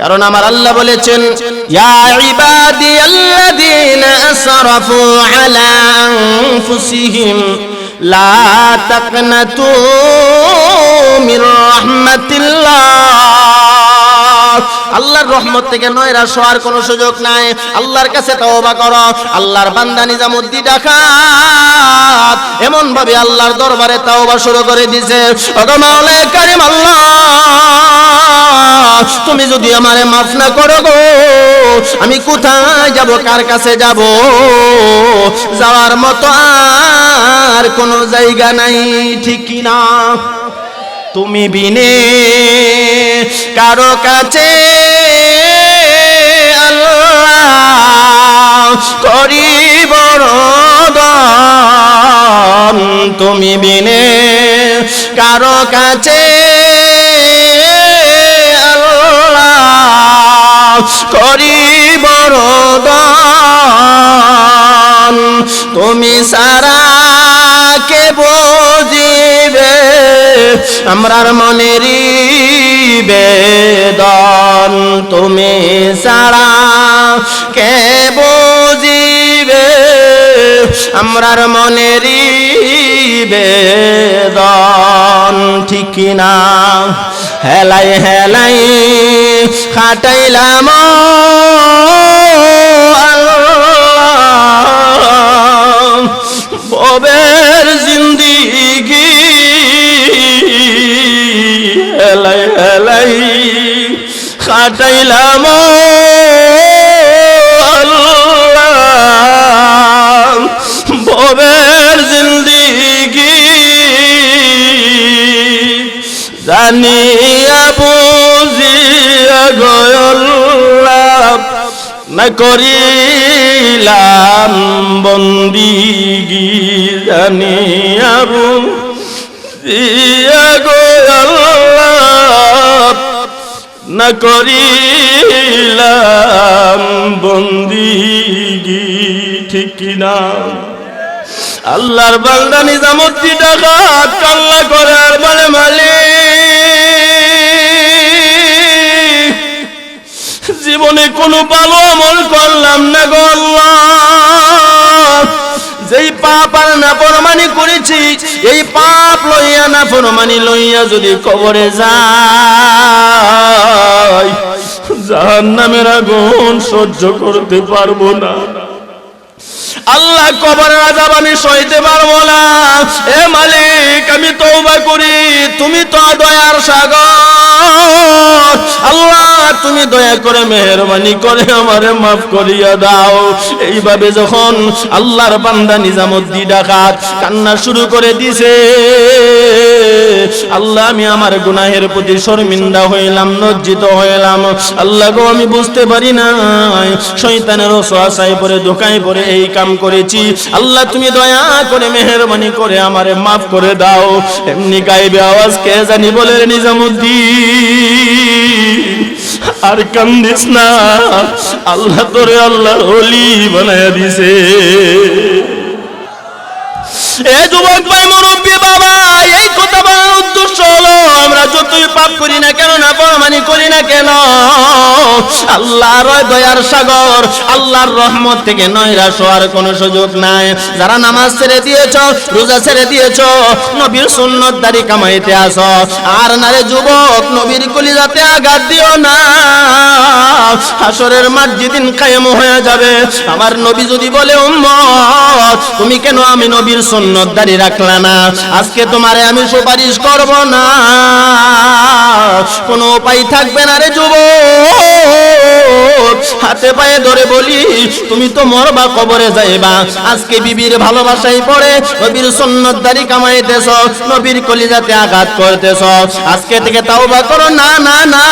কারণ আমার আল্লাহ বলেছেন, ইয়া ইবাদিয়াল্লাযীনা আসরাফু আলা আনফুসিহিম লা তাকনাতু মির রাহমাতিল্লাহ। আল্লাহর রহমত থেকে নয়রাশ হওয়ার কোনো সুযোগ নাই। আল্লাহর কাছে তওবা করো। আল্লাহর বান্দা নিজামুদ্দিন ডাকাত এমন ভাবে আল্লাহর দরবারে তওবা শুরু করে দিয়েছে, ওগো মাওলা কারীম আল্লাহ, তুমি যদি আমারে মাফ না করো গো, আমি কোথায় যাব, কার কাছে যাব? যাওয়ার মতো আর কোনো জায়গা নাই, ঠিক কি না? তুমি বিনে কারো কাছে আল্লাহ করিব রোদন, তুমি বিনে কারো কাছে আল্লাহ করিব রোদন, তুমি সারা কে বুঝিবে আমরার মনের বেদন, তুমি সারা কে বুঝিবে আমরার মনের বেদন, ঠিক না? হেলাই হেলাই খাটাইলাম ববের জিন্দিগি, হেলাই হেলাই খাটাইলাম ববের জিন্দিগি, জানিয়া বুঝিয়া গয়াল্লাহ না করিলাম বন্দিগি জানিয়া বুঝিয়া গয়াল্লাহ না করিলাম বন্দিগি ঠিক না আল্লাহর বান্দা নিজামুদ্দিন ডাকাত কান্না করে আর বলে মালিক জীবনে কোনো ভালো আমল করলাম না গো আল্লাহ যেই পাপ আর নাফরমানি করেছি এই পাপ লইয়া নাফরমানি লইয়া যদি কবরে যাই জাহান্নামের আগুন সহ্য করতে পারবো না আল্লাহ কবরের আযাব আমি সইতে পারবো না এ মালিক আমি তওবা করি তুমি তো দয়ার সাগর আল্লাহ তুমি দয়া করে মেহেরবানি করে আমারে maaf করিয়া দাও এইভাবে যখন আল্লাহর বান্দা নিজামুদ্দিন ডাকাত কান্না শুরু করে দিয়েছে আল্লাহ আমি আমার গুনাহের প্রতি শর্মিন্দা হইলাম লজ্জিত হইলাম আল্লাহ গো আমি বুঝতে পারি না শয়তানের ওয়াসওয়াসায় পড়ে ধোঁকায় পড়ে এই কাম করেছি আল্লাহ তুমি দয়া করে মেহেরবানি করে আমারে maaf করে দাও এমনি গায়েবে আওয়াজ কে জানি বলে নিজামুদ্দিন আর কান্দিস না আল্লাহ তোরে আল্লাহর ওলি বানায়া দিছে এ যুবক ভাই মুরব্বি বাবা এই কথা বলার উদ্দেশ্য হলো আমরা যতই পাপ করি না কেন নাফরমানি করি না কেন আল্লাহর দয়ার সাগর আল্লাহর রহমত থেকে নৈরাশ হওয়ার কোনো সুযোগ নাই যারা নামাজ ছেড়ে দিয়েছো রোজা ছেড়ে দিয়েছো নবীর সুন্নাত দাড়ি কামাইতে আসো আর নারে যুবক নবীর কলিজাতে আঘাত দিও না হাসরের মাঠ যেদিন কায়েম হয়ে যাবে আমার নবী যদি বলে উম্মত তুমি কেন আমি নবীর সুন্নাত দাড়ি রাখলা না আজকে তোমারে আমি সুপারিশ করব না কোনো উপায় থাকবে না রে যুবক হাতে পায়ে ধরে বলি তুমি তো মরবা কবরে যাইবা আজকে বিবির ভালোবাসায় পড়ে নবীর সুন্নাত দাড়ি কামাইতেছো নবীর কলিজাতে আঘাত করতেছো আজকে থেকে তাওবা করো না না না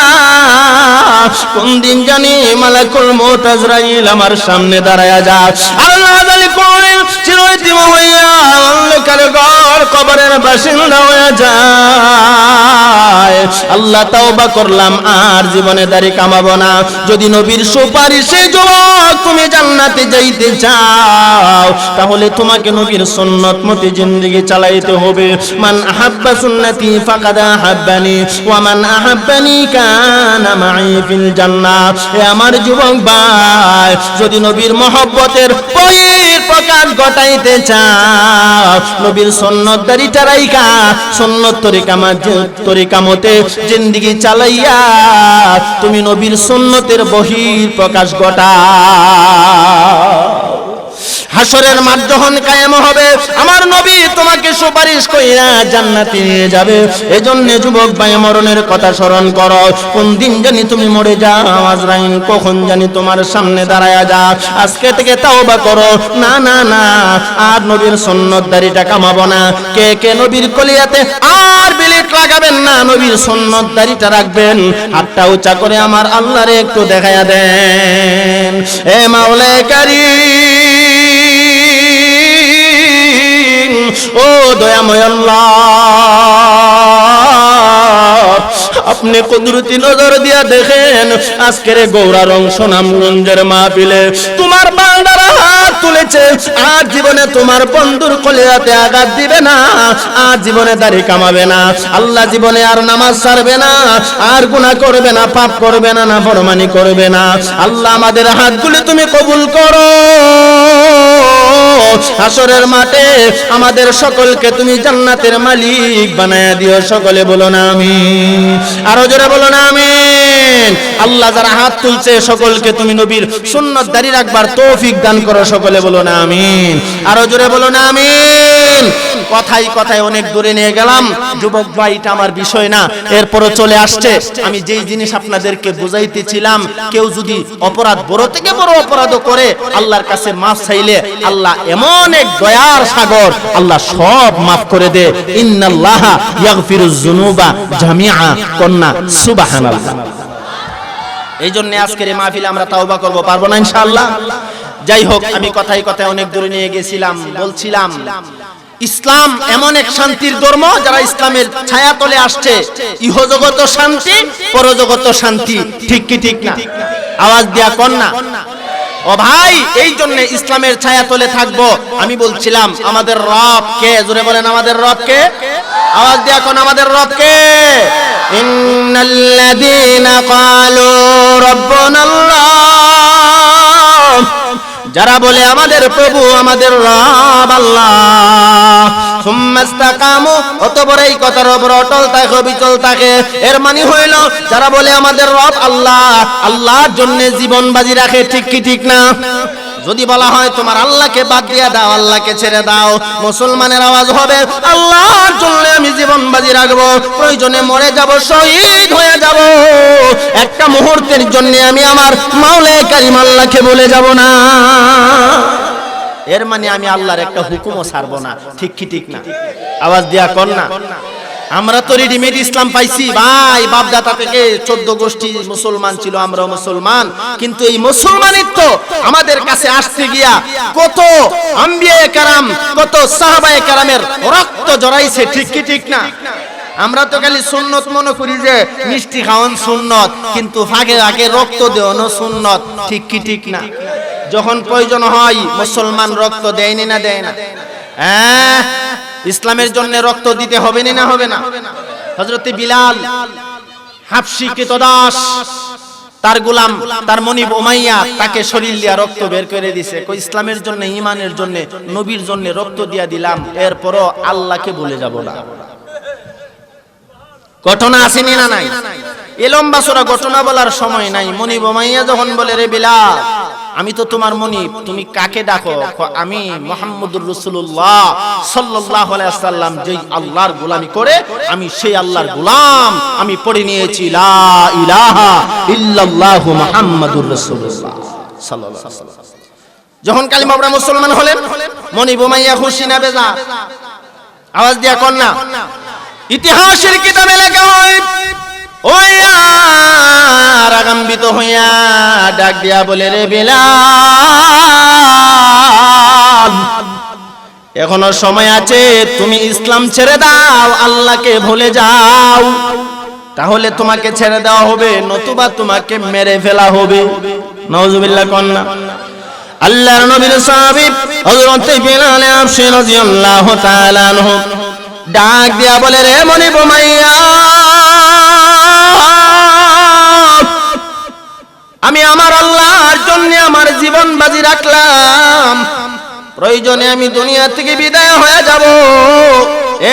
কোন দিন জানি মালাকুল মউত আজরাইল আমার সামনে দাঁড়ায়া যায় আল্লাহ জানি কোন চিরদিন হইয়া অন্ধকার ঘর কবরের বাসিন্দা হয়ে যায় আল্লাহ তাওবা করলাম আর জীবনে দাড়ি কামাবো না যদি নবীর সুপারিশে যুবক তুমি জান্নাতে যাইতে চাও তাহলে তোমাকে নবীর সুন্নাত মতে জিন্দেগি চালাইতে হবে মান আহাব্বা সুন্নতি ফাকাদ আহাব্বানি ওয়া মান আহাব্বানি কানা মাই ফিল জান্নাহ এ আমার যুবক ভাই যদি নবীর মহব্বতের প্রকাশ ঘটাইতে চাও নবীর সুন্নাত দাড়িটা রাইখা সুন্নাত তরিকা মতে জিন্দেগি চালাইয়া তুমি নবীর সুন্নতের বহির প্রকাশ ঘটাও হাসরের মাঠ যখন কায়েম হবে আমার নবী তোমাকে সুপারিশ কইরা জান্নাতে নিয়ে যাবে এজন্য যুবক ভাই মরণের কথা স্মরণ করো কোন দিন জানি তুমি মরে যাও আজরাইল কখন জানি তোমার সামনে দাঁড়ায়া যা আজকে থেকে তাওবা করো না না না আর নবীর সুন্নাত দাড়িটা কামাবো না কে কে নবীর কলিয়াতে আর বিলিট লাগাবেন না নবীর সুন্নাত দাড়িটা রাখবেন হাতটা উঁচা করে আমার আল্লাহরে একটু দেখায়া দেন এ মাওলায়ে কারীম ও দয়াময় আল্লাহ আপনি কুদরতি নজর দিয়া দেখেন আজকের গৌরারং সুনামগঞ্জের মাহফিলে তোমার বান্দারা হাত তুলেছে আর জীবনে তোমার বন্ধুর কলিজাতে আঘাত দিবে না আর জীবনে দাড়ি কামাবে না আল্লাহ জীবনে আর নামাজ ছাড়বে না আর গুনাহ করবে না পাপ করবে না নাফরমানি করবে না আল্লাহ আমাদের হাতগুলো তুমি কবুল করো হাসরের মাঠে আমাদের সকলকে তুমি জান্নাতের মালিক বানায়া দিও সকলে বলো না আমিন আরো জোরে বলো না আমিন আল্লাহ যারা হাত তুলছে সকলকে তুমি নবীর সুন্নাত দাড়ি রাখবার তৌফিক দান করো সকলে বলো না আমিন আরো জোরে বলো না আমিন কথাই কথায় অনেক দূরে নিয়ে গেলাম। যুবক ভাই, এটা আমার বিষয় না, এরপরও চলে আসছে। আমি যেই জিনিস আপনাদেরকে বুঝাইতেছিলাম, কেউ যদি অপরাধ বড় থেকে বড় অপরাধ করে আল্লাহর কাছে মাফ চাইলে আল্লাহ এমন এক দয়ার সাগর, আল্লাহ সব মাফ করে দে। ইন্নাল্লাহা ইয়াগফিরুজ যুনুবা জামিআ, কন্না সুবহানাল্লাহ। এই জন্য আজকের এই মাহফিলে আমরা তাওবা করব, পারবো না ইনশাআল্লাহ? যাই হোক, আমি কথাই কথায় অনেক দূরে নিয়ে গেছিলাম। বলছিলাম ইসলাম এমন এক শান্তির ধর্ম, যারা ইসলামের ছায়াতলে আসছে ইহজগত শান্তি, পরজগত শান্তি। ঠিক কি ঠিক না? আওয়াজ দিয়া কোন না? ও ভাই, এই জন্য ইসলামের ছায়াতলে থাকবো। আমি বলছিলাম আমাদের রব কে? জোরে বলেন, আমাদের রব কে? আওয়াজ দিয়া কোন, আমাদের রব কে? ইন্নাল্লাযীনা ক্বালু রাব্বুনাল্লাহ, যারা বলে আমাদের প্রভু, আমাদের রব আল্লাহ, সুম্মা ইসতাকামু, অতঃপর এই কথার উপর অটল থাকে, বিচল থাকে। এর মানে হইল যারা বলে আমাদের রব আল্লাহ, আল্লাহর জন্য জীবন বাজি রাখে। ঠিক কি ঠিক না? যদি বলা হয় তোমার আল্লাহকে বাদ দিয়া দাও, আল্লাহকে ছেড়ে দাও, মুসলমানের আওয়াজ হবে আল্লাহর জন্য আমি জীবন বাজি রাখবো, প্রয়োজনে মরে যাব, শহীদ হয়ে যাব, একটা মুহূর্তের জন্য আমি আমার মাওলা কারীম আল্লাহকে বলে যাব না। এর মানে আমি আল্লাহর একটা হুকুমও ছাড়বো না। ঠিক কি ঠিক না? আওয়াজ দিয়া কোন না? আমরা তো রেডিমেড ইসলাম পাইছি ভাই, বাপদাতা থেকে 14 গোষ্ঠী মুসলমান ছিল, আমরাও মুসলমান। কিন্তু এই মুসলমানিত্ব আমাদের কাছে আসতে গিয়া কত আম্বিয়ায়ে কেরাম, কত সাহাবায়ে কেরামের রক্ত জড়াইছে। ঠিক কি ঠিক না? আমরা তো খালি সুন্নত মনে করি যে মিষ্টি খাওয়ান সুন্নত, কিন্তু ফাঁকে ফাঁকে রক্ত দেওয়ানো সুন্নত। ঠিক কি ঠিক না? যখন প্রয়োজন হয় মুসলমান রক্ত দেয়নি না দেয় না? হ্যাঁ, ইসলামের জন্য রক্ত দিতে হবে না হবে না? হযরত বিলাল হাবশী কৃতদাস, তার গোলাম, তার মনিব উমাইয়া তাকে শরীর দিয়া রক্ত বের করে দিছে। কই ইসলামের জন্য, ঈমানের জন্য, নবীর জন্য রক্ত দিয়া দিলাম, এরপরও আল্লাহকে ভুলে যাব না। ঘটনা আসেনি না নাই? এ লম্বা চড়া ঘটনা বলার সময় নাই। মনিব উমাইয়া যখন বলে, রে বিলাল, আমি তো তোমার মনিব, তুমি কাকে ডাকো? আমি মুহাম্মদুর রাসূলুল্লাহ সাল্লাল্লাহু আলাইহি ওয়াসাল্লাম যেই আল্লাহর গোলামি করে, আমি সেই আল্লাহর গোলাম। আমি পড়ে নিয়েছি লা ইলাহা ইল্লাল্লাহু মুহাম্মাদুর রাসূলুল্লাহ সাল্লাল্লাহু আলাইহি ওয়াসাল্লাম। যখন কালিমা পড়ে মুসলমান হলেন, মনিব উমাইয়া খুশি না বেজার? আওয়াজ দিয়া কোন না? ইতিহাসের কিতাবে লেখা হয়, ওই আর আগাম্বিত হইয়া ডাক দিয়া বলে, রে বিলাল, এখনো সময় আছে, তুমি ইসলাম ছেড়ে দাও, আল্লাহকে ভুলে যাও, তাহলে তোমাকে ছেড়ে দেওয়া হবে, নতুবা তোমাকে মেরে ফেলা হবে। নাউজুবিল্লাহ কন্না। আল্লাহর নবীর সাহাবী হযরত বিলাল হাবশী রাদিয়াল্লাহু তাআলা আনহু ডাক দিয়া বলে, রে মনিব উমাইয়া, আমি আমার আল্লাহর জন্য আমার জীবন বাজি রাখলাম, প্রয়োজনে আমি দুনিয়া থেকে বিদায় হয়ে যাব,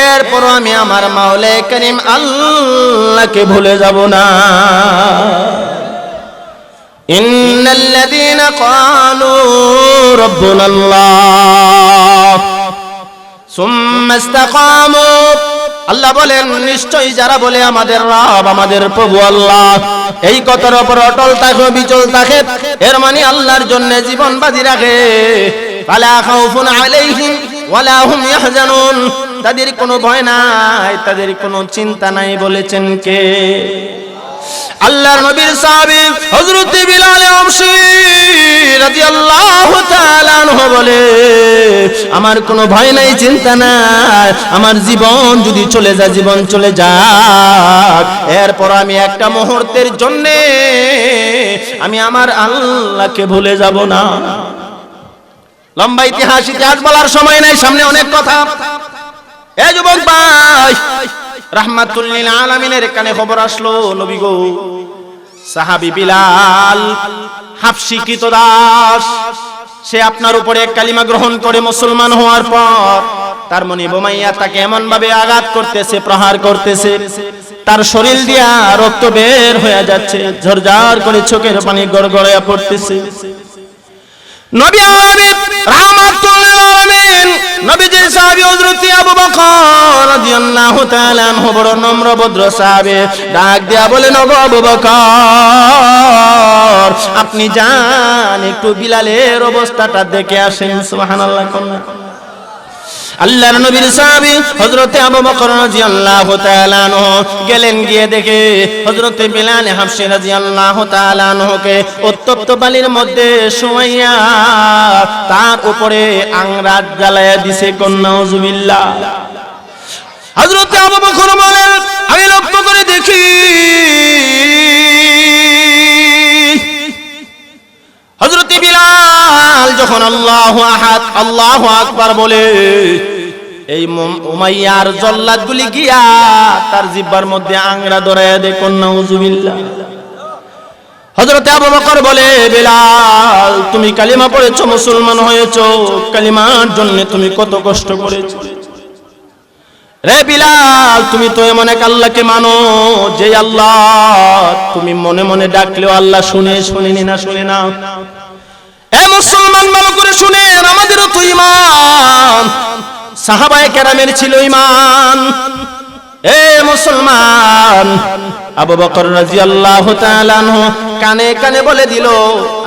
এরপরও আমি আমার মাওলা কারীম আল্লাহকে ভুলে যাব না। ইন্নাল্লাযীনা ক্বালু রাব্বুনাল্লাহ সুম্মা ইসতাকামু, আল্লাহ বলেন নিশ্চয়ই যারা বলে আমাদের রব, আমাদের প্রভু আল্লাহ, এই কথার উপর অটল থাকে, বিচল থাকে, এর মানে আল্লাহর জন্য জীবন বাজি রাখে, ফালা খাউফুন আলাইহিম ওয়ালা হুম ইয়াহজানুন, তাদের কোনো ভয় নাই, তাদের কোনো চিন্তা নাই। বলেছেন কে? আল্লাহর নবীর সাহাবী হযরত বিলাল হাবশী রাদিয়াল্লাহু তাআলা আনহু বলে, আমার কোনো ভয় নাই, চিন্তা নাই, আমার জীবন যদি চলে যায়, জীবন চলে যাক, এরপর আমি একটা মুহূর্তের জন্য আমি আমার আল্লাহকে ভুলে যাব না। লম্বা ইতিহাস বলার সময় নাই, সামনে অনেক কথা। এ যুবক ভাই, রাহমাতুল লিল আলামিনের কানে খবর আসলো, নবী গো, সাহাবী বিলাল হাবশী কৃতদাস, সে আপনার উপরে কালিমা গ্রহণ করে মুসলমান হওয়ার পর তার মনিব উমাইয়া তাকে এমন ভাবে আঘাত করতেছে, প্রহার করতেছে, তার শরীর দিয়া রক্ত বের হয়ে যাচ্ছে, ঝরঝর করে চোখের পানি গড়গড়াইয়া পড়তেছে। নবী আমিন রাহমাতুল লিল আলামিন, নবীজির সাহাবী হযরত আবু বকর রাদিয়াল্লাহু তাআলা আনহু বড় নম্র ভদ্র সাহাবী, ডাক দিয়া বলেন, ওগো আবু বকর, আপনি যান একটু বিলালের অবস্থাটা দেখে আসেন। সুবহানাল্লাহ। আল্লাহর নবীর সাহাবী হযরত আবু বকর রাদিয়াল্লাহু তাআলা আনহু গেলেন, গিয়ে দেখে হযরত বিলাল হাবশী রাদিয়াল্লাহু তাআলা আনহুকে উত্তপ্ত বালির মধ্যে শুয়াইয়া তার উপরে আংরাত জ্বালায়া দিছে। নাউযুবিল্লাহ। হযরত আবু বকর বলেন, আমি লক্ষ্য করে দেখি হযরত বিলাল যখন আল্লাহু আহাদ আল্লাহু আকবার বলে, এই উমাইয়ার জল্লাদগুলি গিয়া তার জিহ্বার মধ্যে আংরা ধরায়া দেয়। নাউযুবিল্লাহ। হযরত আবু বকর বলে, বিলাল, তুমি কালিমা পড়েছো, মুসলমান হয়েছো, কালিমার জন্য তুমি কত কষ্ট করেছো। রে বিলাল, তুমি তো এমন এক আল্লাহকে মানো যে আল্লাহ তুমি মনে মনে ডাকলেও আল্লাহ শুনেনি না শুনে না। এ মুসলমান, ভালো করে শুনেন, আমাদেরও তো ঈমান, সাহাবায়ে কেরামের ছিল ঈমান। এ মুসলমান, আবু বকর রাদিয়াল্লাহু তাআলা আনহু কানে কানে বলে দিল,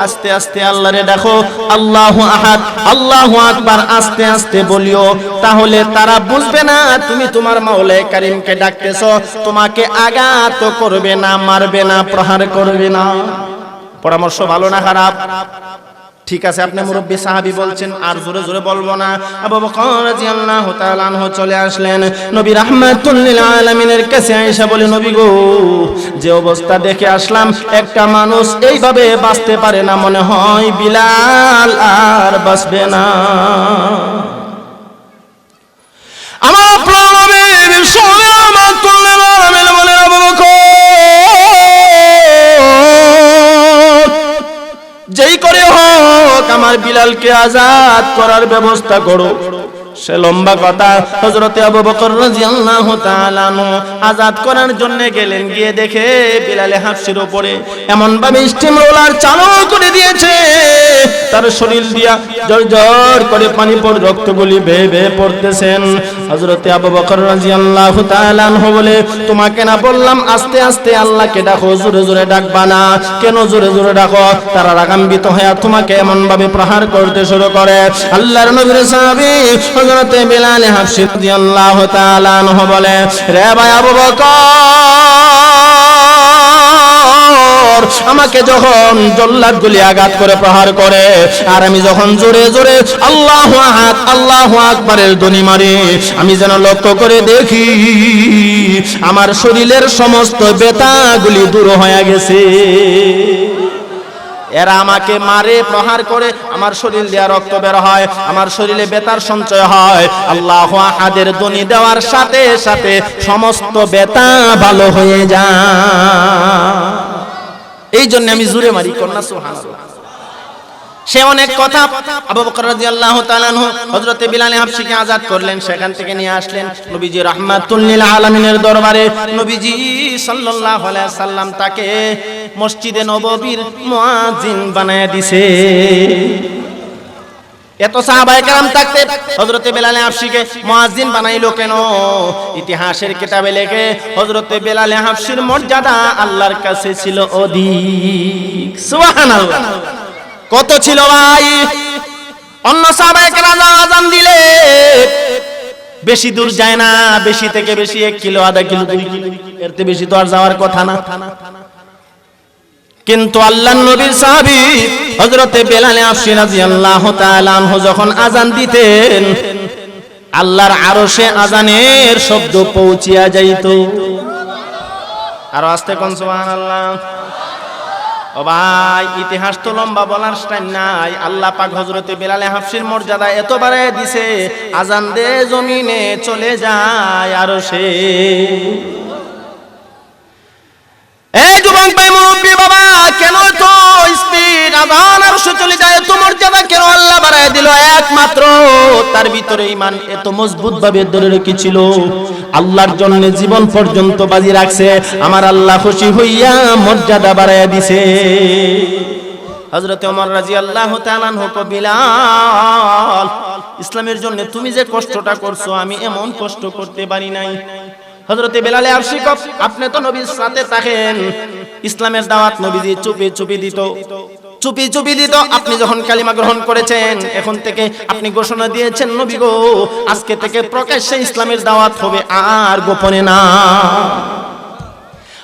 আস্তে আস্তে আল্লাহরে ডাকো, আল্লাহু আহাদ আল্লাহু আকবার, আস্তে আস্তে বলিও, তাহলে তারা বুঝবে না তুমি তোমার মাওলায়ে কারীমকে ডাকতেছো, তোমাকে আঘাত করবে না, মারবে না, প্রহার করবে না। পরামর্শ ভালো না খারাপ? ঠিক আছে, আপনি মুরব্বী সাহাবী বলছেন, আর জোরে জোরে বলবো না। আবু বকর রাদিয়াল্লাহু তাআলা আনহু চলে আসলেন নবী রাহমাতুল লিল আলামিনের কাছে। আয়েশা বলে, নবী গো, যে অবস্থা দেখে আসলাম, একটা মানুষ এইভাবে বাঁচতে পারে না, মনে হয় বিলাল আর বাঁচবে না। আমার প্রিয় নবী রাহমাতুল লিল আলামিন বলেন, আবু বকর, যেই করে হোক আমার বিলালকে আজাদ করার ব্যবস্থা করো। সে লম্বা কথা। হযরত আবু বকর রাদিয়াল্লাহু তাআলা আজাদ করার জন্য গেলেন, গিয়ে দেখে বিলাল হাবশীর উপরে এমন ভাবে স্টিম রোলার চালু করে দিয়েছে, তার শরীর দিয়া জড়জড় করে পানি পড়ে রক্তগুলি বেয়ে বেয়ে পড়তেছেন। হযরত আবু বকর রাদিয়াল্লাহু তাআলা বলে, তোমাকে না বললাম আস্তে আস্তে আল্লাহকে ডাকো, জোরে জোরে ডাকবা না কেন? জোরে জোরে ডাকো। তারা রাগান্বিত হয়ে তোমাকে এমন ভাবে প্রহার করতে শুরু করে। আল্লাহর নবীর সাহাবী হযরত বিলাল হাবশী রাদিয়াল্লাহু তাআলা আনহু বলে, রে ভাই আবু বকর, আমাকে যখন জল্লাদগুলি আঘাত করে প্রহার করে, আর আমি যখন জোরে জোরে আল্লাহু আহাদ আল্লাহু আকবারের ধ্বনি মারি, আমি যেন লক্ষ্য করে দেখি আমার শরীরের সমস্ত ব্যথাগুলি দূর হয়ে গেছে। এরা আমাকে মারে, প্রহার করে, আমার শরীর দিয়ে রক্ত বের হয়, আমার শরীরে ব্যথার সঞ্চয় হয়। আল্লাহু আহাদের ধ্বনি দেওয়ার সাথে সাথে সমস্ত ব্যথা ভালো হয়ে যায়। এই জন্য আমি জোরে মারি। কন্যা সুবহানাল্লাহ। সে অনেক কথা। আবু বকর রাদিয়াল্লাহু তাআলা আনহু হযরত বিলাল হাবশীকে আজাদ করলেন, সেখান থেকে নিয়ে আসলেন নবীজি রাহমাতুল লিল আলামিনের দরবারে। নবীজি সাল্লাল্লাহু আলাইহি সাল্লাম তাকে মসজিদে নববীর মুয়াজ্জিন বানায়া দিয়েছে। এত সাহাবায়ে কেরাম থাকতে হযরত বিলাল হাবশীকে মুয়াজ্জিন বানাইলো কেন? ইতিহাসের কিতাবে লেখে, হযরত বিলাল হাবশীর মর্যাদা আল্লাহর কাছে ছিল অধিক। সুবহানাল্লাহ। কত ছিল ভাই? অন্য সাহাবায়ে কেরাম আযান দিলে বেশি দূর যায় না, বেশি থেকে বেশি 1 কিলো, আধা কিলো, 2 কিলো, এর থেকে বেশি তো আর যাওয়ার কথা না। কিন্তু আল্লাহর নবীর সাহাবী হযরত বিলাল হাবশী রাদিয়াল্লাহু তাআলা আনহু যখন আযান দিতেন, আল্লাহর আরশে আযানের শব্দ পৌঁছিয়া যাইত। আর আস্তে কোন সুবহানাল্লাহ। ও ভাই, ইতিহাস তো লম্বা, বলার টাইম নাই। আল্লাহ পাক হযরত বিলাল হাবশীর মর্যাদা এত বাড়ায় দিছে, আযান দে জমিনে চলে যায় আরশে। এই যুবক ভাই, মুরব্বি বাবা, কেন তো স্পিড আযান আরশে চলে যায়? এত মর্যাদা কেন আল্লাহ বাড়ায় দিল? একমাত্র তার ভিতরে ঈমান এত মজবুত ভাবে ধরে রেখেছিল, আল্লাহর জন্য জীবন পর্যন্ত বাজি রাখছে। আমার আল্লাহ খুশি হইয়া মর্যাদা বাড়ায় দিছে। হযরত ওমর রাদিয়াল্লাহু তাআলা আনহু বিলাল ইসলামের জন্য তুমি যে কষ্টটা করছো আমি এমন কষ্ট করতে পারি নাই। হযরতে বেলাল হাবশী আপনি তো নবীর সাথে থাকেন, ইসলামের দাওয়াত নবীজি চুপি চুপি দিত। আপনি যখন কালিমা গ্রহণ করেছেন, এখন থেকে আপনি ঘোষণা দিয়েছেন নবী গো আজকে থেকে প্রকাশ্যে ইসলামের দাওয়াত হবে, আর গোপনে না।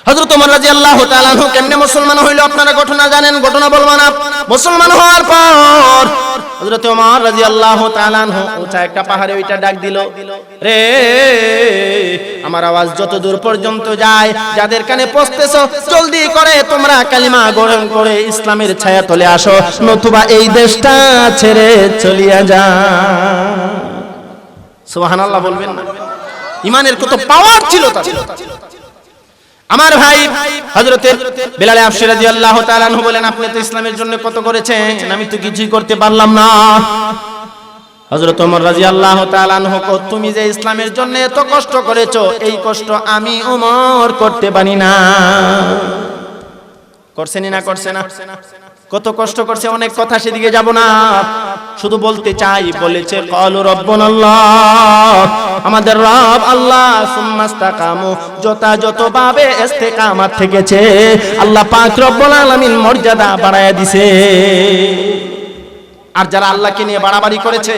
হযরত ওমর রাদিয়াল্লাহু তাআলা আনহু কেমনে মুসলমান হইল আপনারা ঘটনা জানেন, ঘটনা বলবো না। মুসলমান হওয়ার পর হযরত ওমর রাদিয়াল্লাহু তাআলা আনহু উঁচা একটা পাহাড়ে ওইটা ডাক দিল, রে আমার আওয়াজ যত দূর পর্যন্ত যায়, যাদের কানে পৌঁছতেছো জলদি করে তোমরা কালিমা গ্রহণ করে ইসলামের ছায়া তলে আসো, নতুবা এই দেশটা ছেড়ে চলিয়া যা। সুবহানাল্লাহ বলবেন না? ঈমানের কত পাওয়ার ছিল তার। আমার ভাই হযরতে বেলাল হাবশী রাদিয়াল্লাহু তাআলা আনহু বলেন, আপনি তো ইসলামের জন্য কত করেছেন, আমি তো কিছুই করতে পারলাম না। হযরত ওমর রাদিয়াল্লাহু তাআলা আনহু কো, তুমি যে ইসলামের জন্য এত কষ্ট করেছো, এই কষ্ট আমি ওমর করতে পারি না। করছেনই না? করছে না? কত কষ্ট করছে, অনেক কথা সেদিকে যাব না, শুধু বলতে চাই বলেছে ক্বালু রাব্বুনাল্লাহ, আমাদের রব আল্লাহ, সুম্মাস্তাকামু যথাযথভাবে ইস্তেকামাত থেকেছে, আল্লাহ পাক রব্বুল আলামিন মর্যাদা বাড়ায়া দিয়েছে। আর যারা আল্লাহকে নিয়ে বাড়াবাড়ি করেছে,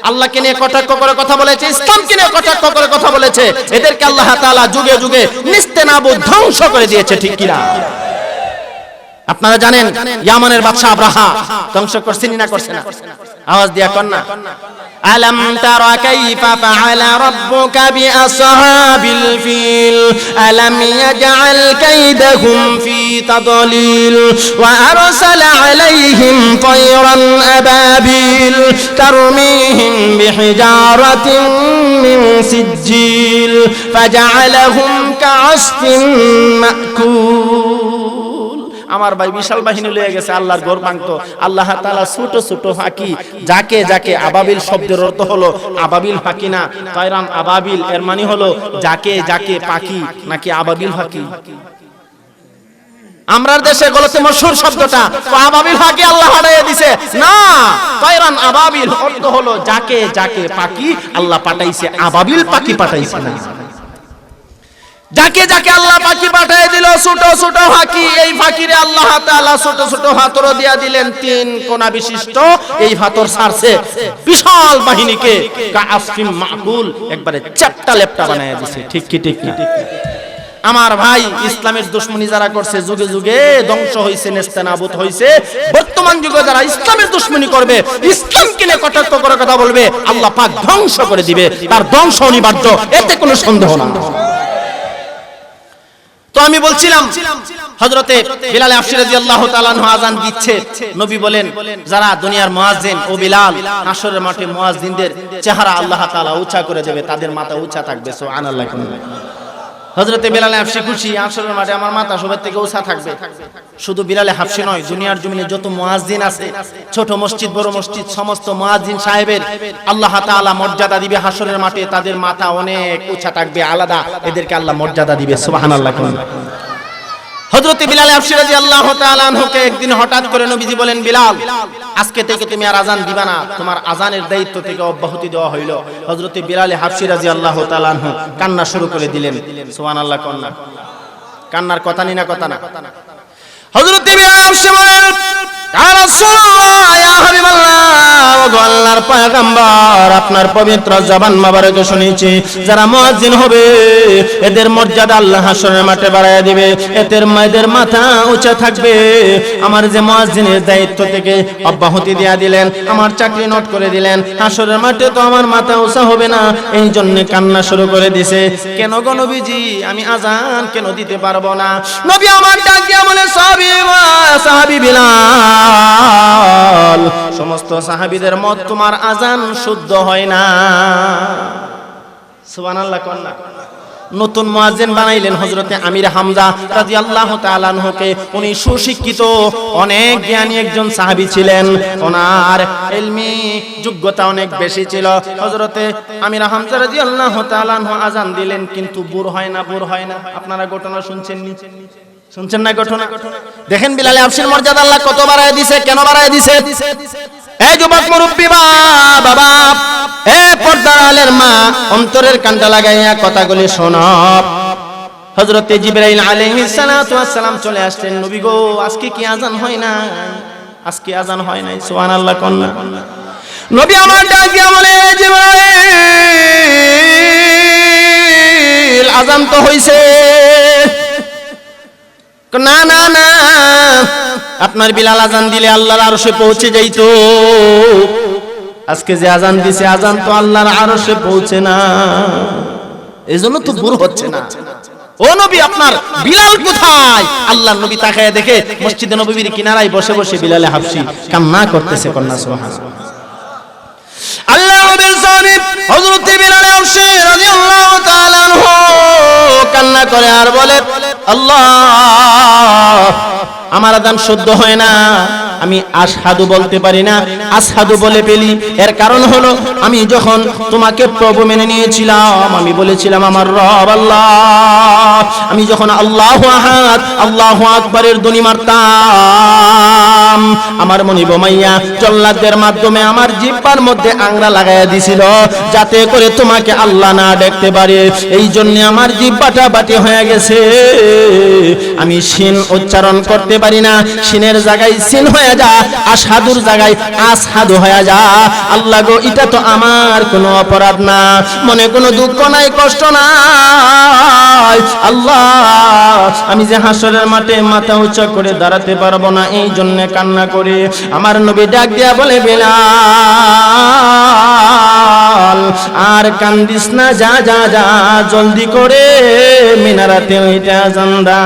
আল্লাহকে নিয়ে কটাক্ষ করে কথা বলেছে, ইসলামকে নিয়ে কটাক্ষ করে কথা বলেছে, এদেরকে আল্লাহ তাআলা যুগে যুগে নিস্তেনাবুদ ধ্বংস করে দিয়েছে, ঠিক কি না? আপনারা জানেন ইয়ামানের বাদশা আব্রাহা ধ্বংস করছেন না করছে না? আওয়াজ দিয়া কর না। আলাম তারা কাইফা ফাআলা রাব্বুকা বিআসহাবিল ফিল আলাম ইয়াজআল কাইদাহুম ফি তাদলিল ওয়া আরসালা আলাইহিম তায়রান আবাবিল তারমিহিম বিহিজারাতিন মিন সিজ্জিল ফাজআলাহুম কাআসফিন মাকুল। আমার ভাই বিশাল বাহিনী লয়ে গেছে, আল্লাহর ঘর ভাঙতো। আল্লাহ তাআলা ছোট ছোট ফাঁকি, যাকে যাকে আবাবিল শব্দের অর্থ হলো আবাবিল ফাঁকি না, তায়রান আবাবিল এর মানে হলো যাকে যাকে পাখি, নাকি আবাবিল ফাঁকি। আমরার দেশে গলতে মশহুর শব্দটা তো আবাবিল ফাঁকি আল্লাহ হারিয়ে দিয়েছে না, তায়রান আবাবিল অর্থ হলো যাকে যাকে পাখি আল্লাহ পাঠাইছে, আবাবিল পাখি পাঠাইছে না। যাকে যাকে আল্লাহ পাখি পাঠিয়ে দিল ছোট ছোট ফাঁকি, এই ফাঁকিরে আল্লাহ তাআলা ছোট ছোট হাতর দিয়া দিলেন 3 কোণা বিশিষ্ট। এই হাতর ছাড়ছে বিশাল বাহিনীকে কাআসফিম মাকুল, একবারে চ্যাপ্টা লেপটা বানায়া দিয়েছে, ঠিক কি ঠিক না? আমার ভাই ইসলামের দুশমনি যারা করছে যুগে যুগে ধ্বংস হইছে, নেস্তানাবুদ হইছে। বর্তমান যুগে যারা ইসলামের দুশমনি করবে, ইসলামকে নিয়ে কটাক্ষ করে কথা বলবে, আল্লাহ পাক ধ্বংস করে দিবে, তার ধ্বংস অনিবার্য, এতে কোনো সন্দেহ না। তো আমি বলছিলাম হযরতে বিলাল হাবশী রাদিয়াল্লাহু তাআলা আনহু আযান দিচ্ছে, নবী বলেন যারা দুনিয়ার মুয়াজ্জিন ও বিলাল, হাশরের মাঠে মুয়াজ্জিনদের চেহারা আল্লাহ তাআলা উঁচা করে দেবে, তাদের মাথা উঁচা থাকবে। সুবহানাল্লাহ। হযরতে বিলাল হাবশী খুশি, হাশরের মাঠে আমার মাথা সবার থেকে উঁচা থাকবে। শুধু বিলাল হাবশী নয়, দুনিয়ার জমিনে যত মুয়াজ্জিন আছে, ছোট মসজিদ বড় মসজিদ, সমস্ত মুয়াজ্জিন সাহেবের আল্লাহ তাআলা মর্যাদা দিবে হাশরের মাঠে, তাদের মাথা অনেক উঁচা থাকবে, আলাদা, এদেরকে আল্লাহ মর্যাদা দিবে। সুবহানাল্লাহ। হযরতে বিলাল হাবশী রাদিয়াল্লাহু তাআলা আনহুকে একদিন হঠাৎ করে নবীজি বলেন, বিলাল আজকে থেকে তুমি আর আযান দিবা না, তোমার আযানের দায়িত্ব থেকে অব্যাহতি দেওয়া হইল। হযরতে বিলাল হাবশী রাদিয়াল্লাহু তাআলা আনহু কান্না শুরু করে দিলেন। সুবহানাল্লাহ। কান্নার কথা নি না কথা না? হযরতে বিলাল হাবশী বলেন, ইয়া রাসূলুল্লাহ, ইয়া হাবিবাল্লাহ, ওগো আল্লাহর পয়গম্বর, আপনার পবিত্র জবান মোবারকে শুনেছি যারা মুয়াজ্জিন হবে এদের মর্যাদা আল্লাহ হাশরের মাঠে বাড়ায়া দিবে, এদের মাথা উঁচা থাকবে। আমার যে মুয়াজ্জিনের দায়িত্ব থেকে অব্যাহতি দেয়া দিলেন, আমার চাকরি নোট করে দিলেন, হাশরের মাঠে তো আমার মাথা উঁচা হবে না, এই জন্য কান্না শুরু করে দিয়েছে। কেন গো নবীজি, আমি আযান কেন দিতে পারবো না? নবী আমার ডাক দিয়া বলে, সাহাবী বিলাল, সমস্ত সাহাবীদের মত তোমার আযান শুদ্ধ হয় না। সুবহানাল্লাহ। কন্যা নতুন মুয়াজ্জিন বানাইলেন হযরতে আমির হামজা রাদিয়াল্লাহু তাআলা আনহুকে। উনি সুশিক্ষিত, অনেক জ্ঞানী একজন সাহাবী ছিলেন, ওনার ইলমি যোগ্যতা অনেক বেশি ছিল। হযরতে আমির হামজা রাদিয়াল্লাহু তাআলা আনহু আযান দিলেন, কিন্তু বুর হয় না। আপনারা ঘটনা শুনছেন না ঘটনা? দেখেন বিলাল হাবশীর মর্যাদা আল্লাহ কত বাড়ায় দিয়েছে, কেন বাড়ায় দিয়েছে? এই যুবক মুরব্বী বাবা, এ পর্দার আলের মা, অন্তরের কানটা লাগাইয়া কথাগুলি শোনো। হযরত জিবরাইল আলাইহিস সালাতু ওয়াস সালাম চলে আসলেন। নবী গো, আজকে কি আজান হয় না? আজকে আজান হয় নাই। সুবহানাল্লাহ কন্যা। নবী আমার ডাক দিয়া বলে, জিবরাইল আজান তো হইছে। না না না, আপনার বিলাল আজান দিলে আল্লাহর আরশে পৌঁছে যাইতো। আজকে যে আজান দিছে, আজান তো আল্লাহর আরশে পৌঁছে না, এজন্য তো দূর হচ্ছে না। ও নবী, আপনার বিলাল কোথায়? আল্লাহর নবী তাকায় দেখে মসজিদে নববীর কিনারায় বসে বসে বিলালে হাবশী কান্না করতেছে। কন্যা সুবহানাল্লাহ। আল্লাহ নবীর সাহাবী হযরত বিলাল হাবশী রাদিয়াল্লাহু তাআলা আনহু কান্না করে আর বলে, আল্লাহ, আমার আযান শুদ্ধ হয় না, আমি আশহাদু বলতে পারি না, আশহাদু বলে ফেলি। এর কারণ হলো, আমি যখন তোমাকে প্রভু মেনে নিয়েছিলাম, আমি বলেছিলাম আমার রব আল্লাহ। আমি যখন আল্লাহু আহাদ, আল্লাহু আকবারের ধ্বনি মারতাম, আমার মনিব মাইয়া জল্লাদদের মাধ্যমে আমার জিহ্বার মধ্যে আংরা লাগাইয়া দিছিল, যাতে করে তোমাকে আল্লাহ না দেখতে পারে। এই জন্য আমার জিহ্বাটা বাটি হয়ে গেছে। আমি শিন উচ্চারণ করতে পারি না, শিনের জায়গায় সিন হয়ে যা, আশহাদুর জায়গায় আসহাদু হয়ে যা। আল্লাহ গো, এটা তো আমার কোনো অপরাধ না, মনে কোনো দুঃখ নাই, কষ্ট নাই। আল্লাহ, আমি যে হাসরের মাঠে মাথা উঁচা করে দাঁড়াতে পারবো না, এই জন্য কান্না করে। আমার নবী ডাক দিয়া বলে, বিলাল আর কান্দিস না, যা যা যা, জলদি করে মিনারাতে ওইটা আজান দা।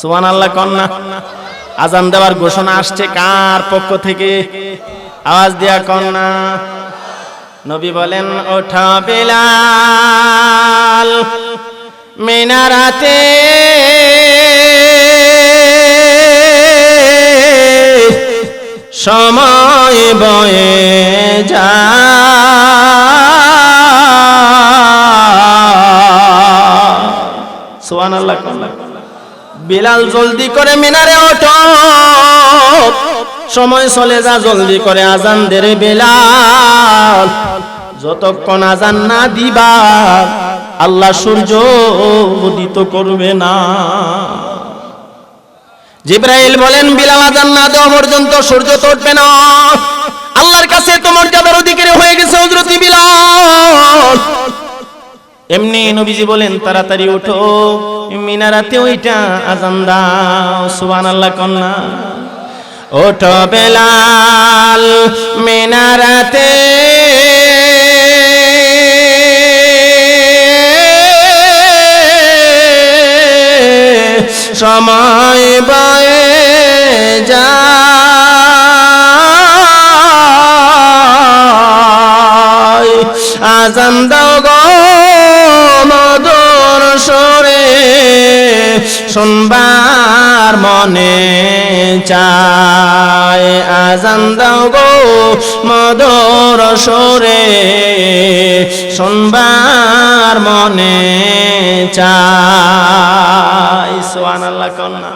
সুবহানাল্লাহ কন্যা। আজান দেওয়ার ঘোষণা আসছে কার পক্ষ থেকে? আওয়াজ দিয়া কন্যা। নবী বলেন, ওঠা বিলাল মিনারাতে, সময় বয়ে যায়। সুবহানাল্লাহ কন্যা। বিলাল জলদি করে মিনারে ওঠো, সময় চলে যা, জলদি করে আজান দে রে বিলাল। যতক্ষণ আজান না দিবা, আল্লাহ সূর্য উদিত করবে না। জিবরাইল বলেন, বিলাল আজান না দেওয়া পর্যন্ত সূর্য তো উঠবে না। আল্লাহর কাছে তো মর্যাদার অধিকারী হয়ে গেছে হযরত বিলাল। এমনি নবীজি বলেন, তাড়াতাড়ি ওঠো, মিনারাতে ওইটা আজান দাও। সুবহানাল্লাহ কন্যা। ওঠো বেলাল মিনারাতে, সময় বয়ে যায়। আজান দাও গো মধুর সুরে, শুনবার মনে চায়। আজান দাও গো মধুর সুরে, শুনবার মনে চায়। সুবহানাল্লাহ কন্যা।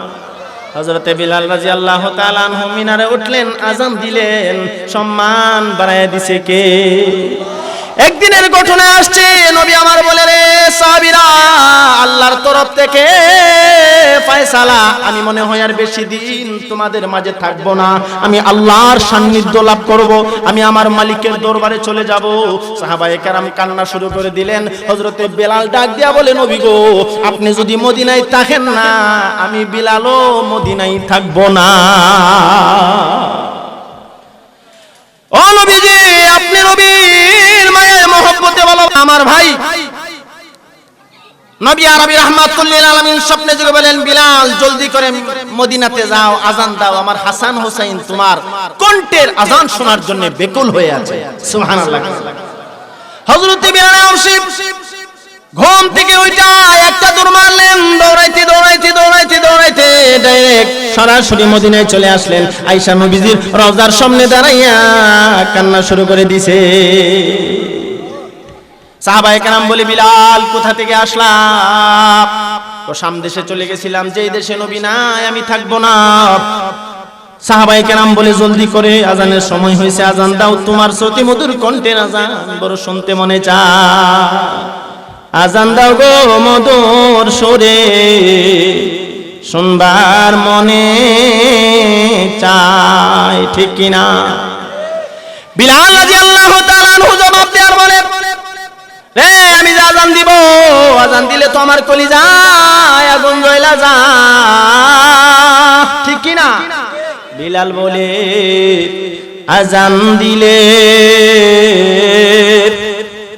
হযরতে বিলাল রাদিয়াল্লাহু তাআলা আনহু মিনারে উঠলেন, আজান দিলেন। সম্মান বাড়ায় দিছে কে? একদিনের ঘটনা আসছে, নবী আমার বলে, রে সাহাবীরা, আল্লাহর তরফ থেকে ফয়সালা, আমি মনে হয় আর বেশি দিন তোমাদের মাঝে থাকবো না। আমি আল্লাহর সান্নিধ্য লাভ করব, আমি আমার মালিকের দরবারে চলে যাব। সাহাবায়ে কেরাম কান্না শুরু করে দিলেন। হযরতে বিলাল ডাক দিয়া বলে, নবী গো, আপনি যদি মদিনায় থাকেন না, আমি বিলালও মদিনায় থাকবো না। ও নবীজি, আপনি নবীর মায়ের মহব্বতে বলো, আমার ভাই নবী আরবি রাহমাতুল্লিল আলামিন স্বপ্নে যোগে বলেন, বিলাল জলদি করে মদিনাতে যাও, আজান দাও, আমার হাসান হোসেন তোমার কণ্ঠের আজান শোনার জন্য বেকুল হয়ে আছে। সুবহানাল্লাহ। হযরত বিলাল ঘুম থেকে উঠা একটা দৌড় মারলেন, দৌড়াইতে দৌড়াইতে দৌড়াইতে দৌড়াইতে ডাইরেক্ট সরাসরি মদিনায় চলে আসলেন। আয়েশা নবীজির রওজার সামনে দাঁড়াইয়া কান্না শুরু করে দিছে। সাহাবায়ে কেরাম বলে, বিলাল কোথা থেকে আসলাম? তো শাম দেশে চলে গেছিলাম, যেই দেশে নবী নাই আমি থাকবো না। সাহাবায়ে কেরাম বলে জলদি করে আজানের সময় হয়েছে, আজান দাও, তোমার শ্রুতি মধুর কণ্ঠের আজান বড় শুনতে মনে চায়, আজান দাও গো মধুর সুরে শুনবার মনে চায়, ঠিক কিনা? বিলাল রাদিয়াল্লাহু তাআলা আনহু জবাব দেয়ার বলে, রে আমি যে আজান দিব, আজান দিলে তো আমার কলিজায় আগুন জ্বলা যায়, ঠিক কিনা? বিলাল বলে, আজান দিলে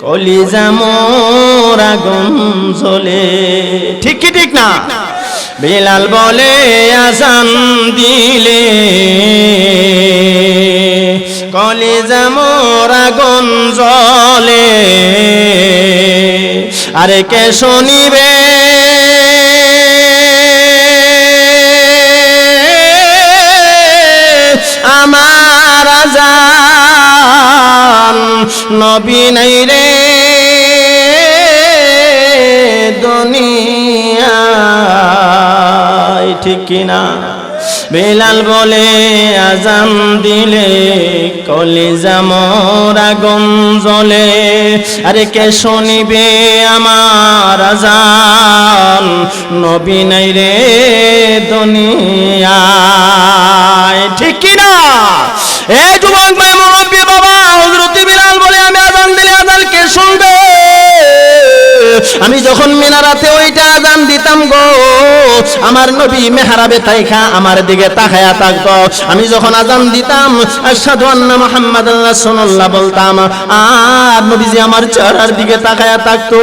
কলিজা মোর আগুন জ্বলে, ঠিক কি ঠিক না? বিলাল বলে, আজান দিলে কলিজা মোর আগুন জ্বলে, আরে কে শুনিবে আমার আজান, নবী নাই রে দুনিয়ায়, ঠিক কিনা? বিলাল বলে, আজান দিলে কলিজা মোর আগুন জ্বলে, আরে কে শুনিবে আমার আজান, নবী নাই রে দুনিয়ায়, ঠিক কিনা? এই যুবক ভাই, মুরব্বি বাবা, হযরত বিলাল বলে, আমি আজান দিলে আজান কে শুনবে? আমি যখন মিনারাতে ওইটা আজান দিতাম গো, আমার নবী মেহরাবে তাইখা আমার দিকে তাকায়া থাকতো, আমি যখন আজান দিতাম আশহাদু আন্না মুহাম্মাদার রাসূলুল্লাহ বলতাম, আর নবীজি আমার চেহারার দিকে তাকায়া থাকতো,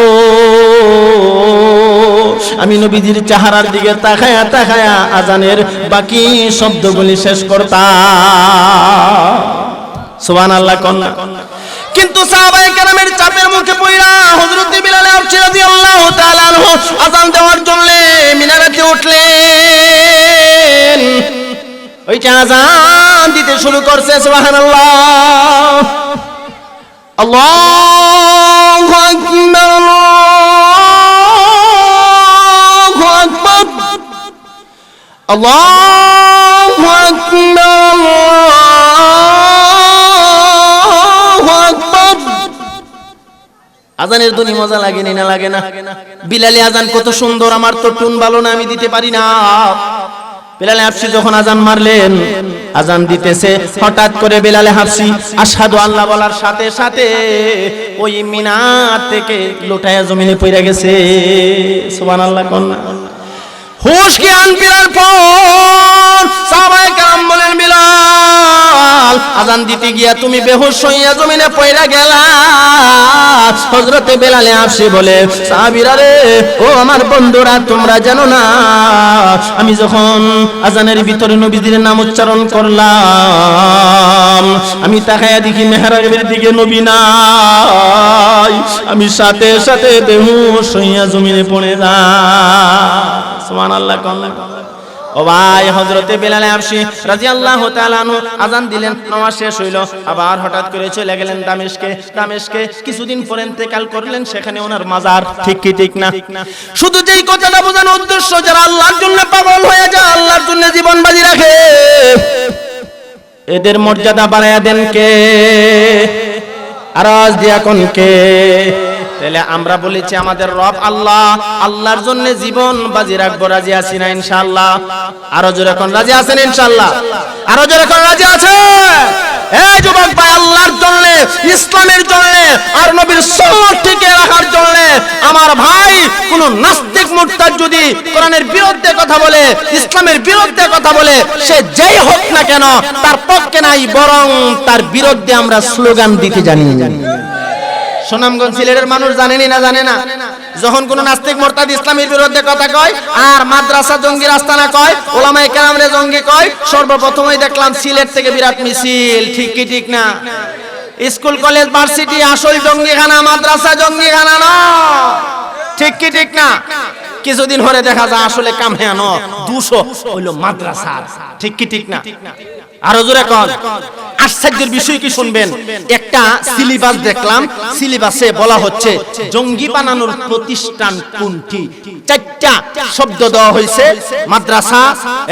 আমি নবীজির চেহারার দিকে তাকায়া তাকায়া আজানের বাকি শব্দগুলি শেষ করতাম, সুবহানাল্লাহ কন্যা। কিন্তু সাহাবায়ে কেরামের চাপের মুখে পড়া হযরত বিলাল রাদিয়াল্লাহু তাআলা আনহু আযান দেওয়ার জন্য মিনারেতে উঠলেন, ওইটা আযান দিতে শুরু করছে, সুবহানাল্লাহ, আল্লাহু আকবার, আল্লাহু আকবার, আল্লাহু আকবার, আজানের ধ্বনি মজা লাগে না লাগে না? বিলালে আজান কত সুন্দর, আমার তো টুন ভালো না, আমি দিতে পারি না। বিলালে হাফসি যখন আজান মারলেন, আজান দিতেছে, হঠাৎ করে বিলালে হাফসি আশহাদু আল্লাহ বলার সাথে সাথে ওই মিনার থেকে লোটায়া জমিনে পড়ে গেছে, সুবহানাল্লাহ কন্যা। হুশ জ্ঞান ফেরার পর সাহাবায়ে কেরাম বলেন, বিলাল আজান দিতে গিয়া তুমি বেহুশ হইয়া জমিনে পড়ে গেলা। হযরতে বিলালে হাফসি বলে, সাহাবীরা রে, ও আমার বন্ধুরা, তোমরা জানো না আমি যখন আজানের ভিতরে নবীজির নাম উচ্চারণ করলাম, আমি তাকায়া দেখি মেহরাবের দিকে নবী নাই, আমি সাথে সাথে বেহুশ হইয়া জমিনে পড়ে যাই, সুবহানাল্লাহ কন্যা। ও ভাই, হযরতে বিলাল হাবশী রাদিয়াল্লাহু তাআলা আনহু আযান দিলেন, নামাজ শেষ হইল, আবার হঠাৎ করে চলে গেলেন দামেস্কে কিছুদিন পরে ইন্তেকাল করলেন, সেখানে ওনার মাজার, ঠিক কি ঠিক না? শুধু যেই কথাটা বোঝানোর উদ্দেশ্য, যারা আল্লাহর জন্য পাগল হয়ে যায়, আল্লাহর জন্য জীবন বাজি রাখে, এদের মর্যাদা বাড়ায়া দেন কে? আরাজ দিয়া কোন কে? তাহলে আমরা বলেছি আমাদের রব আল্লাহ, আল্লাহর জন্য জীবন বাজি রাখবো, রাজি আছি না ইনশাআল্লাহ? আরো জোরে কোন রাজি আছেন ইনশাআল্লাহ? আরো জোরে কোন রাজি আছে? এই যুবক ভাই, আল্লাহর জন্য, ইসলামের জন্য, আর নবীর সুন্নাত টিকে রাখার জন্য আমার ভাই, কোন নাস্তিক মুরতাদ যদি কোরআনের বিরুদ্ধে কথা বলে, ইসলামের বিরুদ্ধে কথা বলে, সে যেই হোক না কেন, তার পক্ষে নাই, বরং তার বিরুদ্ধে আমরা স্লোগান দিতে জানি। সুনামগঞ্জ সিলেটের মানুষ জানেনি না জানে না, যখন কোন নাস্তিক মুরতাদ ইসলামের বিরুদ্ধে কথা কয় আর মাদ্রাসা জঙ্গি রাস্তানা কয়, ওলামায়ে কেরামরে জঙ্গি কয়, সর্বপ্রথমই দেখলাম সিলেট থেকে বিরাট মিছিল, ঠিক কি ঠিক না? স্কুল কলেজ ভার্সিটি আসল জঙ্গিখানা, মাদ্রাসা জঙ্গিখানা না, ঠিক কি ঠিক না? কিছুদিন পরে দেখা যায় আসলে কামহানো 200 হইল মাদ্রাসা, ঠিক কি ঠিক না? আরো জোরে কোন। আশ্চর্যের বিষয় কি শুনবেন, একটা সিলেবাস দেখলাম, সিলেবাসে বলা হচ্ছে জঙ্গি বানানোর প্রতিষ্ঠান কোনটি। চারটা শব্দ দেওয়া হয়েছে, মাদ্রাসা,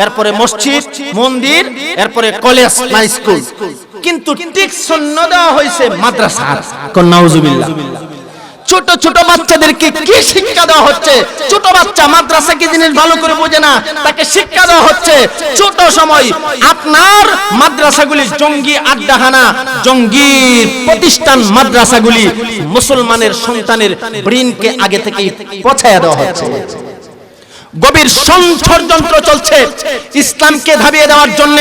এরপরে মসজিদ, মন্দির, এরপরে কলেজ না স্কুল, কিন্তু ঠিক শূন্য দেওয়া হয়েছে মাদ্রাসা। কোন নাউজুবিল্লাহ। ছোট ছোট বাচ্চাদেরকে কি শিক্ষা দেওয়া হচ্ছে? ছোট বাচ্চা মাদ্রাসা কি জিনিস ভালো করে বোঝে না, তাকে শিক্ষা দেওয়া হচ্ছে ছোট সময়। আপনার মাদ্রাসাগুলি জঙ্গি আড্ডাখানা, জঙ্গি প্রতিষ্ঠান মাদ্রাসাগুলি মুসলমানের সন্তানের ব্রেনকে আগে থেকেই পচায়া দেওয়া হচ্ছে। গভীর ষড়যন্ত্র চলছে ইসলামকে ধাবিয়ে দেওয়ার জন্য,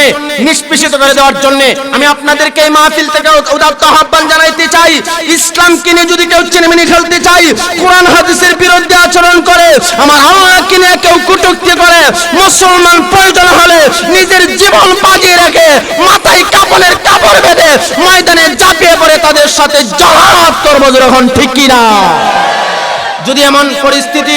নিষ্পেষিত করে দেওয়ার জন্য। আমি আপনাদেরকে এই মাহফিল থেকে উদাত্ত আহ্বান জানাইতে চাই, ইসলামকে নিয়ে যদি কেউ চিনেমিনি খেলতে চাই, কোরআন হাদিসের বিরুদ্ধে আচরণ করে, আমার আল্লাহকে নিয়ে কেউ কটূক্তি করে, মুসলমান প্রয়োজন হলে নিজের জীবন বাজিয়ে রেখে মাথায় কাপড়ের কাপড় বেঁধে ময়দানে ঝাঁপিয়ে পড়ে তাদের সাথে জহাদ করবো। যখন ঠিক কিনা? যদি এমন পরিস্থিতি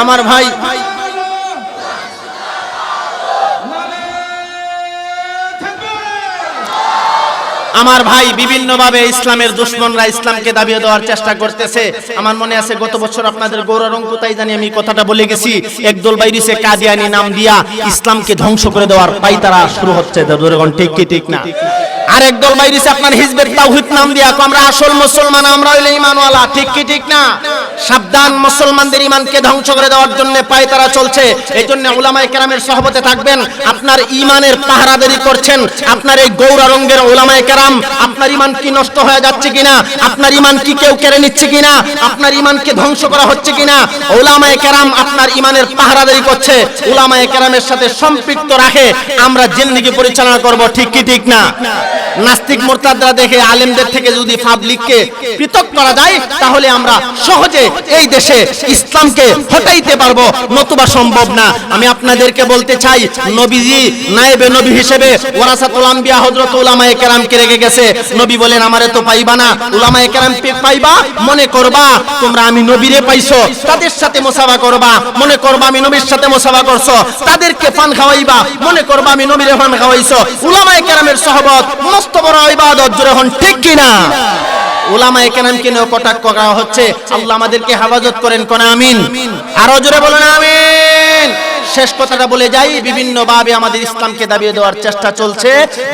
আমার ভাই, আমার ভাই বিভিন্নভাবে ইসলামের দুশমনরা ইসলামকে দাবিয়ে দেওয়ার চেষ্টা করতেছে। আমার মনে আছে গত বছর আপনাদের গৌরারং কোথায় জানি আমি কথাটা বলে গেছি, একদল বাইরিসে কাদিয়ানি নাম দিয়া ইসলামকে ধ্বংস করে দেওয়ার পাইতারা শুরু হচ্ছে। ঠিক কি ঠিক না? আর একদল বাইরিসে আপনার হিজবে তাওহীদ নাম দিয়া আমরা আসল মুসলমান, আমরা হইলে ঈমানওয়ালা। ঠিক কি ঠিক না? সাবধান, মুসলমানদের ঈমানকে ধ্বংস করে দেওয়ার জন্য পায়তারা চলছে। এইজন্য উলামায়ে কেরামের সহবতে থাকবেন। আপনার ঈমানের পাহারাদারি করছেন আপনার এই গৌরারঙ্গের উলামায়ে কেরাম। আপনার ঈমান কি নষ্ট হয়ে যাচ্ছে কিনা, আপনার ঈমান কি কেউ কেড়ে নিচ্ছে কিনা, আপনার ঈমানকে ধ্বংস করা হচ্ছে কিনা, উলামায়ে কেরাম আপনার ঈমানের পাহারাদারি করছে। উলামায়ে কেরামের সাথে সম্পৃক্ত রাখে আমরা জিন্দেগি পরিচালনা করব। ঠিক কি ঠিক না? নাস্তিক মুরতাদরা দেখে আলেমদের থেকে যদি পাবলিককে পৃথক করা যায়, তাহলে আমরা সহজে এই দেশে ইসলামকে হটাইতে পারবো, নতুবা সম্ভব না। আমি আপনাদেরকে বলতে চাই, নবীজি নায়েবে নবী হিসেবে ওয়ারাসাতুল আম্বিয়া হযরত উলামায়ে কেরামকে রেখে গেছে। নবী বলেন আমারে তো পাইবা না, উলামায়ে কেরামকে পাইবা, মনে করবা তোমরা আমি নবীরে পাইছো, তাদের সাথে মুসাফা করবা, মনে করবা আমি নবীর সাথে মুসাফা করছো, তাদেরকে পান খাওয়াইবা, মনে করবা আমি নবীরে পান খাওয়াইছো। উলামায়ে কেরামের সহবত মস্ত বড় ইবাদত। জোরে হন ঠিক কি না? উলামায়ে কেরামকে নিয়ে কটাক্ষ করা হচ্ছে। আল্লাহ আমাদেরকে হেফাজত করেন, কোন আমিন। আরো জোরে বলেন আমিন। শেষ কথাটা বলে যাই, বিভিন্ন ভাবে আমাদের ইসলামকে দাবিয়ে দেওয়ার চেষ্টা চলছে।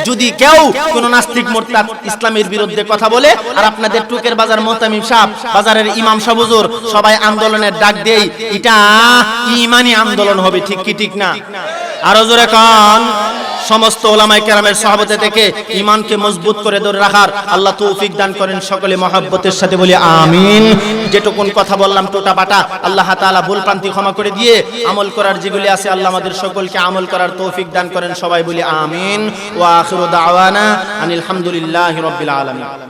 যদি কেউ কোন নাস্তিক মুরতাদ ইসলামের বিরুদ্ধে কথা বলে, আর আপনাদের টুকের বাজার মুহতামিম সাহেব, বাজারের ইমাম সাহেব হুজুর সবাই আন্দোলনের ডাক দেই, এটা ঈমানি আন্দোলন হবে। ঠিক কি ঠিক না? আরো জোরে কোন। সমস্ত উলামায়ে কেরামের সহবতে থেকে ঈমানকে মজবুত করে ধরে রাখার আল্লাহ তৌফিক দান করেন। সকলে মহব্বতের সাথে বলি আমিন। যেটুকুন কথা বললাম টোটা বাটা, আল্লাহ তাআলা ভুল প্রান্তি ক্ষমা করে দিয়ে আমল করার যেগুলি আছে আল্লাহ আমাদের সকলকে আমল করার তৌফিক দান করেন। সবাই বলি আমিন। ওয়া আখিরু দাওয়ানা আনিল হামদুলিল্লাহি রাব্বিল আলামিন।